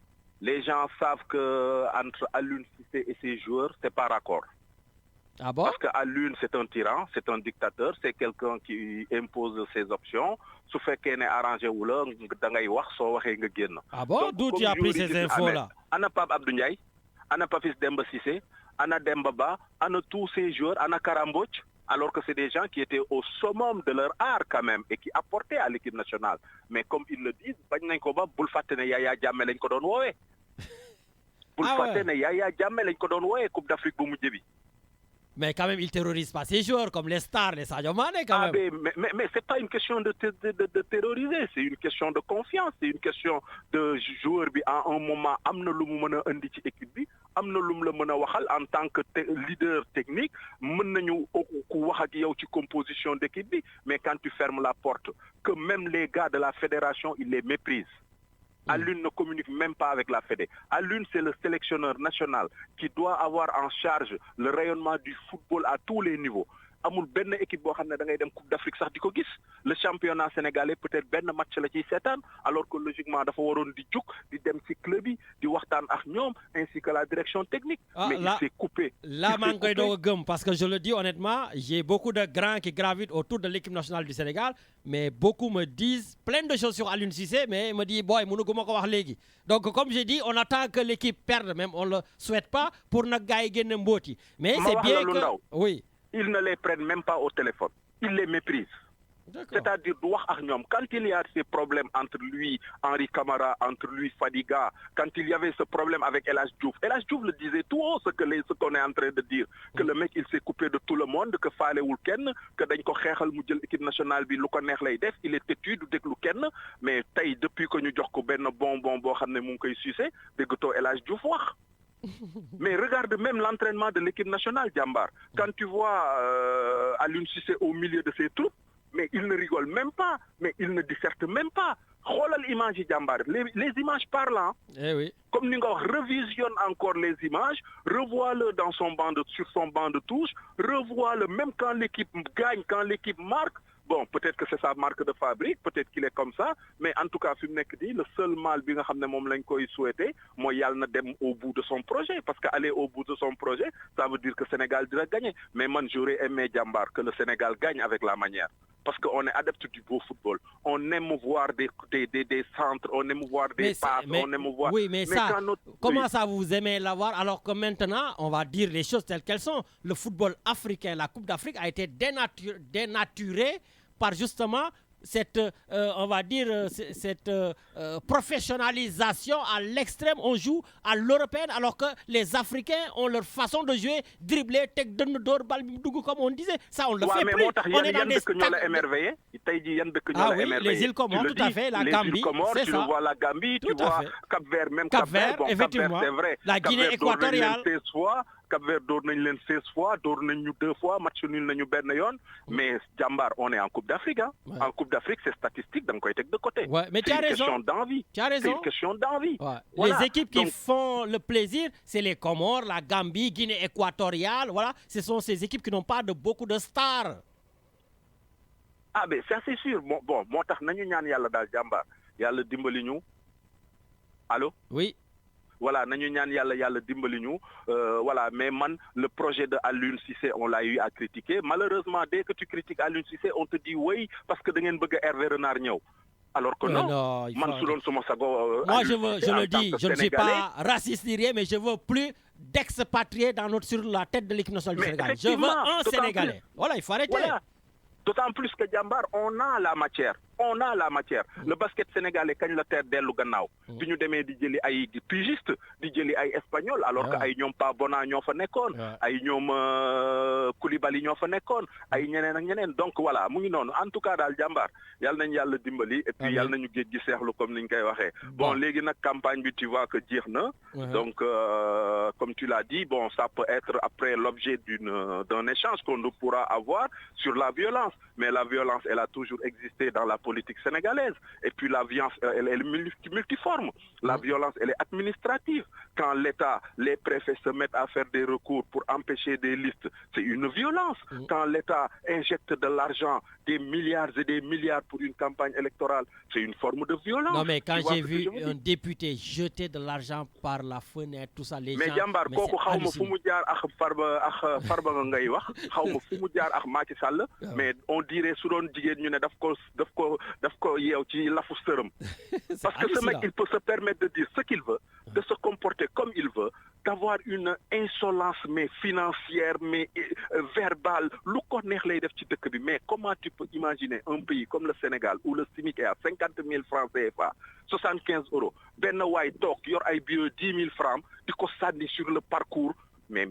Les gens savent que entre Alioune Cissé et ses joueurs, c'est pas raccord. Ah bon? Parce que Alioune, c'est un tyran, c'est un dictateur, c'est quelqu'un qui impose ses options. Su fekkee ne arrangé wu la da ngay wax soo waxee nga génn. Ah bon? D'où tu as pris ces infos-là? Ana Pape Abdou Ndiaye, ana Papis Demba Cissé, ana Demba Ba, ana tous ces joueurs, ana Karambodj, alors que c'est des gens qui étaient au summum de leur art quand même et qui apportaient à l'équipe nationale. Mais comme ils le disent, bañ nañ ko ba bul fàtte ne Yaya Jammeh lañ ko doon woowee. Bul fàtte ne Yaya Jammeh lañ ko doon woowee Coupe d'Afrique bu mujj bi. Mais quand même, ils ne terrorisent pas ces joueurs comme les stars, les Sadio Mané quand même. Mais ce n'est pas une question de terroriser, c'est une question de confiance, c'est une question de joueur bi à un moment amna lu mu meuna andi ci équipe bi, amna lu mu la meuna waxal en tant que leader technique, mën nañu ku wax ak yow ci composition d'équipe bi, mais quand tu fermes la porte, que même les gars de la fédération, ils les méprisent. Alioune ne communique même pas avec la Fédé. Alioune, c'est le sélectionneur national qui doit avoir en charge le rayonnement du football à tous les niveaux. Amul benn équipe boo xam ne da ngay dem Coupe d'Afrique sax di ko gis le championnat sénégalais peut-être benn match la ciy seetaan alors que logiquement dafa waroon di juk di dem ci club yi di waxtaan ak ñoom ainsi que la direction technique. Mais il s'est coupé. Là maa ngi koy doog a gëm parce que je le dis honnêtement, j'ai beaucoup de grands qui gravitent autour de l'équipe nationale du Sénégal, mais beaucoup me disent plein de choses sur Aliou Cissé, mais me dit boy mënu guma ko wax léegi. Donc comme j'ai dit, on attend que l'équipe perde, même on le souhaite pas pour nag gars yi génn mbooti. Mais c'est bien que oui. Ils ne les prennent même pas au téléphone. Ils les méprisent. C'est-à-dire, quand il y a ces problèmes entre lui, Henri Camara, entre lui, Fadiga, quand il y avait ce problème avec El Hadj Diouf le disait tout haut, ce qu'on est en train de dire, que le mec, il s'est coupé de tout le monde, que fallait ou ken, que dañ ko xéxal mu jël équipe nationale bi lu ko neex lay def, il est têtu du déglu kenn, mais tay depuis que ñu jox ko ben bonbon bo xamné mu ngi koy sucé, dégguto El Hadj Diouf wax. Mais regarde même l'entraînement de l'équipe nationale, Jambar. Quand tu vois Aliou Cissé au milieu de ses troupes, mais il ne rigole même pas, mais il ne disserte même pas. Regarde l'image, Jambar. Les images parlent. Eh oui. Comme Ningo revisionne encore les images, revois-le sur son banc de touche, revois-le même quand l'équipe gagne, quand l'équipe marque. Bon, peut-être que c'est sa marque de fabrique, peut-être qu'il est comme ça, mais en tout cas, le seul mal que je souhaité, moi, il y a au bout de son projet, parce qu'aller au bout de son projet, ça veut dire que le Sénégal doit gagner. Mais moi, j'aurais aimé, Jambar, que le Sénégal gagne avec la manière. Parce qu'on est adepte du beau football. On aime voir des centres, on aime voir des passes, on aime voir... Oui, mais ça, comment ça vous aimez l'avoir alors que maintenant, on va dire les choses telles qu'elles sont. Le football africain, la Coupe d'Afrique a été dénaturée par justement cette, on va dire, cette professionnalisation à l'extrême. On joue à l'européenne alors que les Africains ont leur façon de jouer, dribbler, tek de d'or, comme on disait. Ça, on le fait plus. On est dans des Ah oui, les îles Comores, tout à fait, la Gambie, c'est ça. Tu vois la Gambie, tu vois Cap-Vert, même Cap-Vert, bon, effectivement. C'est vrai. La Guinée équatoriale. Cap-Vert door nañ leen 16 fois, door nañ ñu 2 fois, match nul nañu benn yoon, mais Jambar, on est en Coupe d'Afrique. Hein. Ouais. En Coupe d'Afrique, c'est statistique, donc on est de côté. Ouais, mais tu as raison. C'est une question d'envie. Tu as raison. C'est une question d'envie. Ouais. Voilà. Les équipes qui font le plaisir, c'est les Comores, la Gambie, Guinée équatoriale. Voilà, ce sont ces équipes qui n'ont pas beaucoup de stars. Ah, mais ça c'est sûr. Bon, moi, nañu ñaan yalla dal Jambar. Yalla dimbali ñu. Allô? Oui. Voilà, nañu ñaan yalla dimbali ñu. Voilà, mais man, le projet de Aliou Cissé, on l'a eu à critiquer. Malheureusement, dès que tu critiques Aliou Cissé, on te dit oui, parce que da ngeen bëgg Hervé Renard ñëw. Alors que non, man su doon sama sago. Moi, je le dis, je ne suis pas raciste ni rien, mais je veux plus d'expatriés sur la tête de l'équipe nationale du Sénégal. Je veux un Sénégalais. Voilà, il faut arrêter. Voilà. D'autant plus que Jambar, on a la matière. on a la matière. Le basket sénégalais kañ la terre dellu gannaaw. bi ñu demee di jëli ay pigiste di jëli ay espagnol alors que ay ñoom Pa Bona ñoo fa nekkoon. ay ñoom Koulibaly ñoo fa nekkoon. ay ñeneen ak ñeneen donc voilà mu ngi noonu en tout cas daal jàmbaar yàlla nañu yàlla dimbali. et puis yàlla nañu géej gi seexlu comme ni ñu koy waxee. bon léegi nag campagne bi tu vois que jeex na. donc comme tu l'as dit bon ça peut être après l'objet d'un échange qu'on pourra avoir sur la violence. Mais la violence, elle a toujours existé dans la politique sénégalaise. Et puis la violence, elle est multiforme. La violence, elle est administrative. Quand l'État, les préfets se mettent à faire des recours pour empêcher des listes, c'est une violence. Quand l'État injecte de l'argent, des milliards et des milliards pour une campagne électorale, c'est une forme de violence. Non, mais quand j'ai vu un député jeter de l'argent par la fenêtre, tout ça, les gens... Mais Jambar, kooku xawma fu mu jaar ak Farba ngay wax xawma fu mu jaar ak Macky Sall mais on dirait su doon jigéen ñu ne daf ko yeew ci lafu sërëm parce que ce mec il peut se permettre de dire ce qu'il veut de se comporter comme il veut d'avoir une insolence mais financière mais verbale lu ko neex lay def ci dëkk bi mais comment tu peux imaginer un pays comme le Sénégal où le SMIC est à 50 000 francs CFA 75 €. benn waay toog yor ay billets 10 000 francs di ko sànni sur le parcours. Mais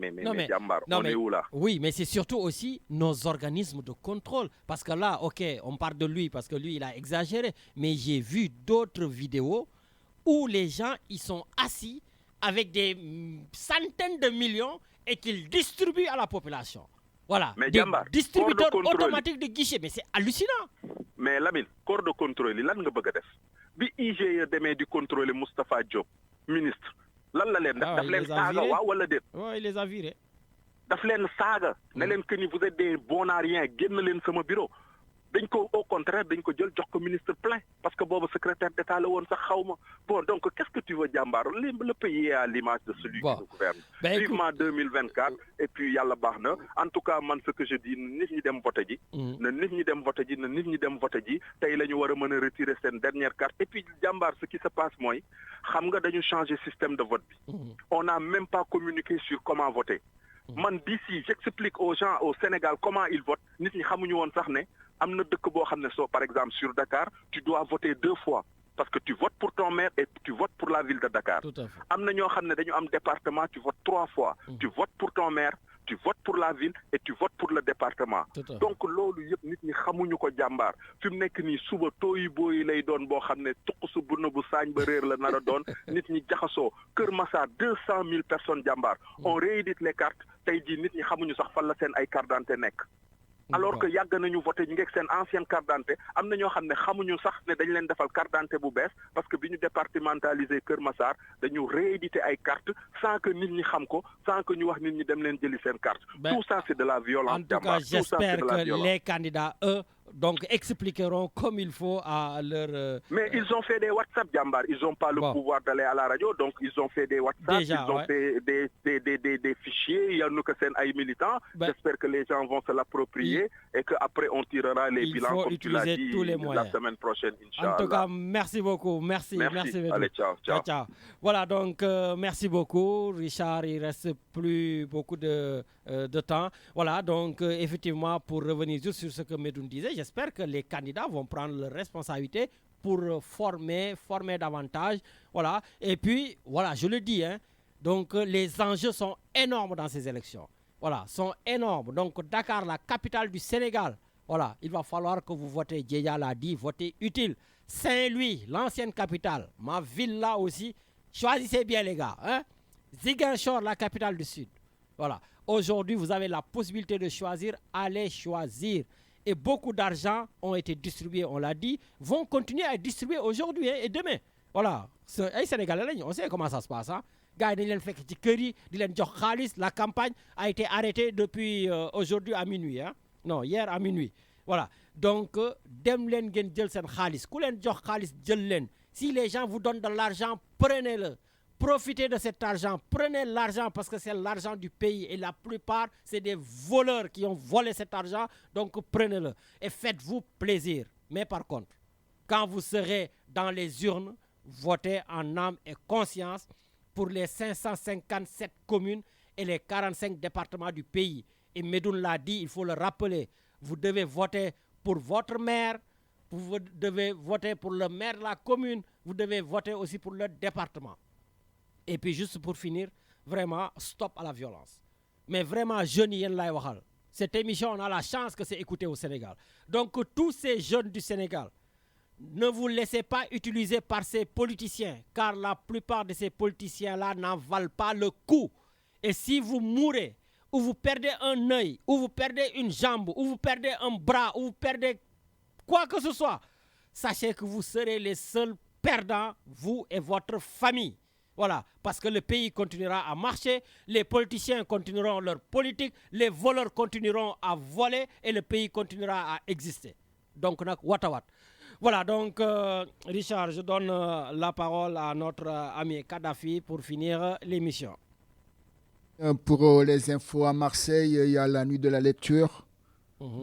Jambar, on est où là? Oui, mais c'est surtout aussi nos organismes de contrôle. Parce que là, ok, on parle de lui parce que lui, il a exagéré. Mais j'ai vu d'autres vidéos où les gens, ils sont assis avec des centaines de millions et qu'ils distribuent à la population. Voilà, mais des Jambar, distributeurs automatiques de guichets. Mais c'est hallucinant. Mais Lamine, corps de contrôle, lan nga bëgg def bi IGE demee di contrôler Moustapha Diop, ministre. lan la leen daf leen saaga waaw wala déet. il les a virés. daf leen saaga. ne leen que ni vous êtes des bonariens génn leen sama bureau. dañ ko au contraire dañ ko jël jox ko ministre plein parce que boobu secrétaire d'État la woon sax xawma. Bon donc qu'est-ce que tu veux jàmbaar le pays est à l'image de celui qui nous gouverne. Vivement 2024 et puis yàlla baax na en tout cas man ce que je dis nit ñi dem vote ji. na nit ñi dem vote ji na nit ñi dem vote ji tey la ñu war a mën a retirer seen dernière carte et puis jàmbaar ce qui se passe mooy xam nga dañu changer système de vote bi. On n'a même pas communiqué sur comment voter. Man d'ici j'explique aux gens au Sénégal comment ils votent nit ñi xamuñu woon sax ne am na dëkk boo xam ne soo par exemple sur Dakar tu dois voter 2 fois parce que tu votes pour ton maire et tu votes pour la ville de Dakar. Am na ñoo xam ne dañu am département tu votes 3 fois. Tu votes pour ton maire, tu votes pour la ville et tu votes pour le département. Donc loolu yëpp nit ñi xamuñu ko jàmbaar fi mu nekk nii suba tooyi booyi lay doon boo xam ne tuq su bunna bu saañ ba réer la nar a doon nit ñi jaxasoo Kër Massar 200 000 personnes jàmbaar. On réédite les cartes tey jii nit ñi xamuñu sax fan la seen ay carte d'identité nekk. Alors que yàgg nañu voté ñu ngi ak seen ancienne carte d'identité am na ñoo xam ne xamuñu sax ne dañ leen defal carte d'identité bu bees parce que bi ñu départementalisé Kër Massar dañu réédité ay carte sans que nit ñi xam ko sans que ñu wax nit ñi dem leen jëli seen carte. Tout ça c'est de la violence. En tout cas j'espère que les candidats eux donc expliqueront comme il faut à leur... Mais ils ont fait des WhatsApp, Jambar. Ils n'ont pas le pouvoir d'aller à la radio, donc ils ont fait des WhatsApp, ils ont fait des fichiers, il y a nous que c'est un militant. J'espère que les gens vont se l'approprier et qu'après on tirera les bilans comme tu l'as dit la semaine prochaine, Inch'Allah. En tout cas, merci beaucoup. Merci. Allez, ciao. Voilà, donc merci beaucoup. Richard, il ne reste plus beaucoup de temps. Voilà, donc effectivement, pour revenir juste sur ce que Medoun disait, j'espère que les candidats vont prendre leurs responsabilités pour former davantage. Voilà. Et puis, voilà, je le dis, hein, donc les enjeux sont énormes dans ces élections. Voilà, sont énormes. Donc Dakar, la capitale du Sénégal, voilà, il va falloir que vous votez, Djeya l'a dit, votez utile. Saint-Louis, l'ancienne capitale, ma ville là aussi, choisissez bien les gars. Hein? Ziguinchor, la capitale du Sud. Voilà. Aujourd'hui, vous avez la possibilité de choisir, allez choisir. Et beaucoup d'argent ont été distribués, on l'a dit, vont continuer à être distribués aujourd'hui et demain. Voilà. Les Sénégalais, on sait comment ça se passe. Hein? La campagne a été arrêtée depuis aujourd'hui à minuit. Hein? Non, hier à minuit. Voilà. Donc, si les gens vous donnent de l'argent, prenez-le. Profitez de cet argent, prenez l'argent parce que c'est l'argent du pays et la plupart c'est des voleurs qui ont volé cet argent, donc prenez-le et faites-vous plaisir. Mais par contre, quand vous serez dans les urnes, votez en âme et conscience pour les 557 communes et les 45 départements du pays. Et Medoun l'a dit, il faut le rappeler, vous devez voter pour votre maire, vous devez voter pour le maire de la commune, vous devez voter aussi pour le département. Et puis juste pour finir, vraiment, stop à la violence. Mais vraiment, jeunes, cette émission, on a la chance que c'est écouté au Sénégal. Donc tous ces jeunes du Sénégal, ne vous laissez pas utiliser par ces politiciens, car la plupart de ces politiciens-là n'en valent pas le coup. Et si vous mourrez, ou vous perdez un œil, ou vous perdez une jambe, ou vous perdez un bras, ou vous perdez quoi que ce soit, sachez que vous serez les seuls perdants, vous et votre famille. Voilà, parce que le pays continuera à marcher, les politiciens continueront leur politique, les voleurs continueront à voler et le pays continuera à exister. Donc, watawat. Voilà, donc Richard, je donne la parole à notre ami Kadhafi pour finir l'émission. Pour les infos à Marseille, il y a la nuit de la lecture.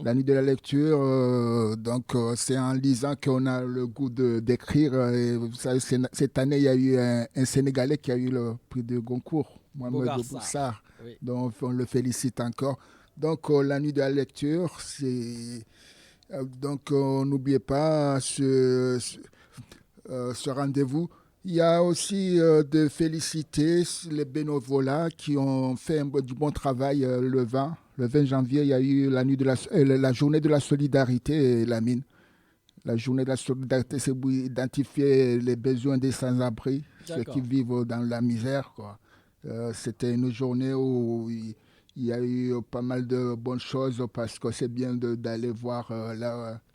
La nuit de la lecture, c'est en lisant qu'on a le goût d'écrire. Cette année, il y a eu un Sénégalais qui a eu le prix de Goncourt, Mohamed Boussard. Oui. Donc, on le félicite encore. Donc, la nuit de la lecture, c'est... Donc, n'oubliez pas ce rendez-vous. Il y a aussi de féliciter les bénévoles qui ont fait du bon travail le 20 janvier. Il y a eu la journée de la solidarité, Lamine. La journée de la solidarité, c'est pour identifier les besoins des sans-abri, ceux qui vivent dans la misère, quoi. C'était une journée où il y a eu pas mal de bonnes choses parce que c'est bien d'aller voir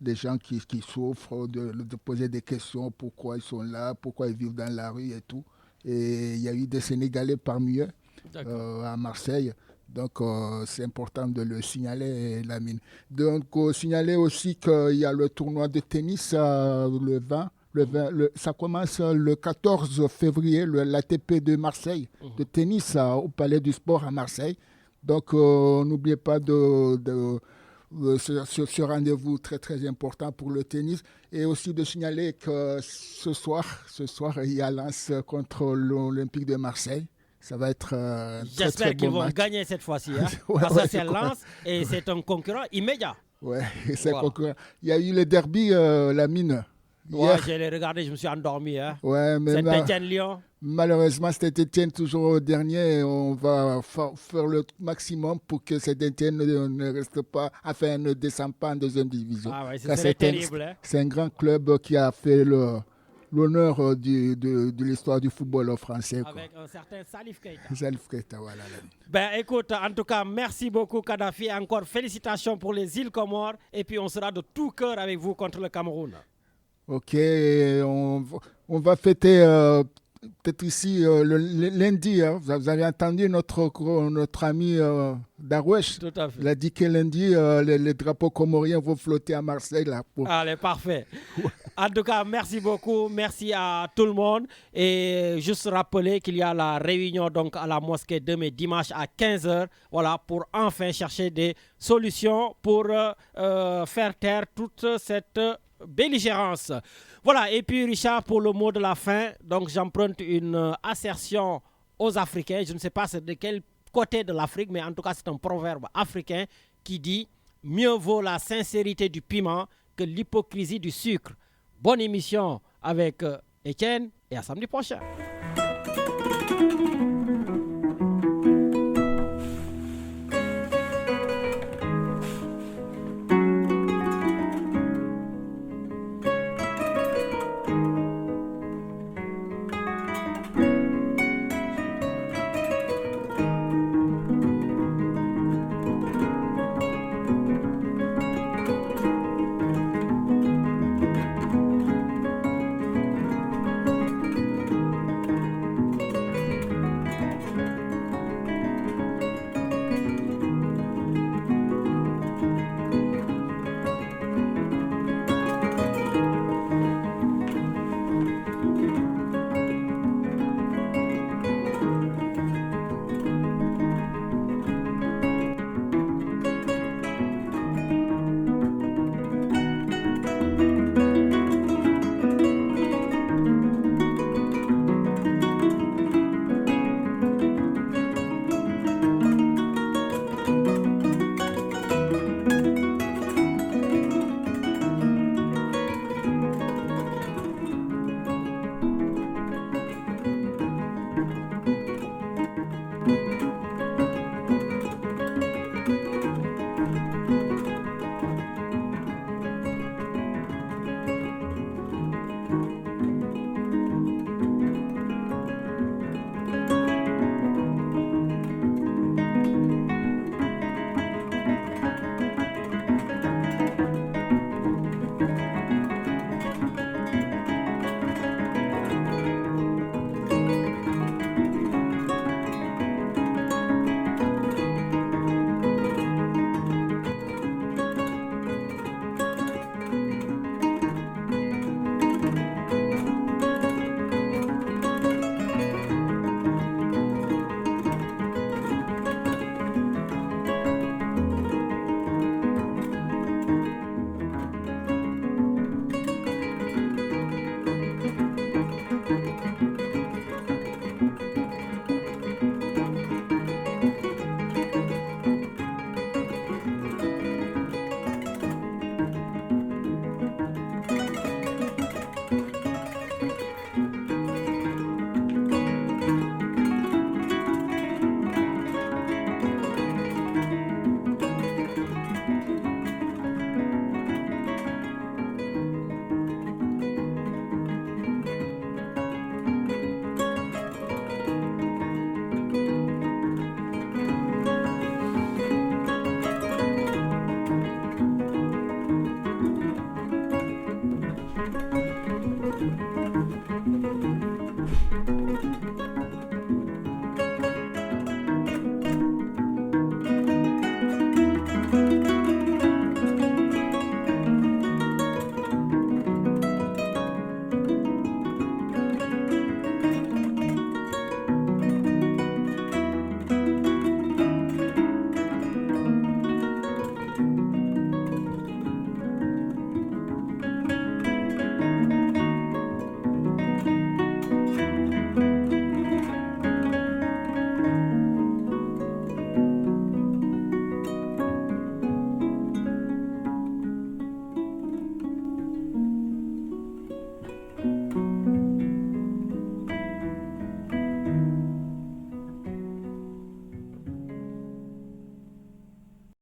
les gens qui souffrent, de poser des questions, pourquoi ils sont là, pourquoi ils vivent dans la rue et tout. Et il y a eu des Sénégalais parmi eux à Marseille. Donc, c'est important de le signaler, Lamine. Donc, signaler aussi qu'il y a le tournoi de tennis le 20. Ça commence le 14 février, l'ATP de Marseille, de tennis au Palais du Sport à Marseille. Donc, n'oubliez pas ce rendez-vous très, très important pour le tennis. Et aussi de signaler que ce soir, il y a Lens contre l'Olympique de Marseille. Ça va être J'espère qu'ils vont gagner cette fois-ci. Hein? Parce que c'est Lens et c'est un concurrent immédiat. Oui, c'est un concurrent. Il y a eu le derby, Lamine. Ouais, j'ai regardé, je me suis endormi. Hein. Ouais, mais Saint-Étienne-Lyon. Malheureusement, Saint-Étienne toujours au dernier. On va faire le maximum pour que Saint-Étienne ne reste pas, enfin, ne descende pas en deuxième division. Ah ouais, c'est terrible. Hein. C'est un grand club qui a fait l'honneur de l'histoire du football français. Avec un certain Salif Keita. Salif Keita, voilà. Ben écoute, en tout cas, merci beaucoup Kadhafi. Encore félicitations pour les îles Comores. Et puis on sera de tout cœur avec vous contre le Cameroun. Ok, on va fêter peut-être ici le lundi. Hein. Vous avez entendu notre ami Darwesh. Tout à fait. Il a dit que lundi, les drapeaux comoriens vont flotter à Marseille. Là, Allez, parfait. En tout cas, merci beaucoup. Merci à tout le monde. Et juste rappeler qu'il y a la réunion donc, à la mosquée demain dimanche à 15h. Voilà, pour enfin chercher des solutions pour faire taire toute cette belligérance. Voilà, et puis Richard, pour le mot de la fin, donc j'emprunte une assertion aux Africains. Je ne sais pas c'est de quel côté de l'Afrique, mais en tout cas c'est un proverbe africain qui dit « Mieux vaut la sincérité du piment que l'hypocrisie du sucre ». Bonne émission avec Étienne et à samedi prochain.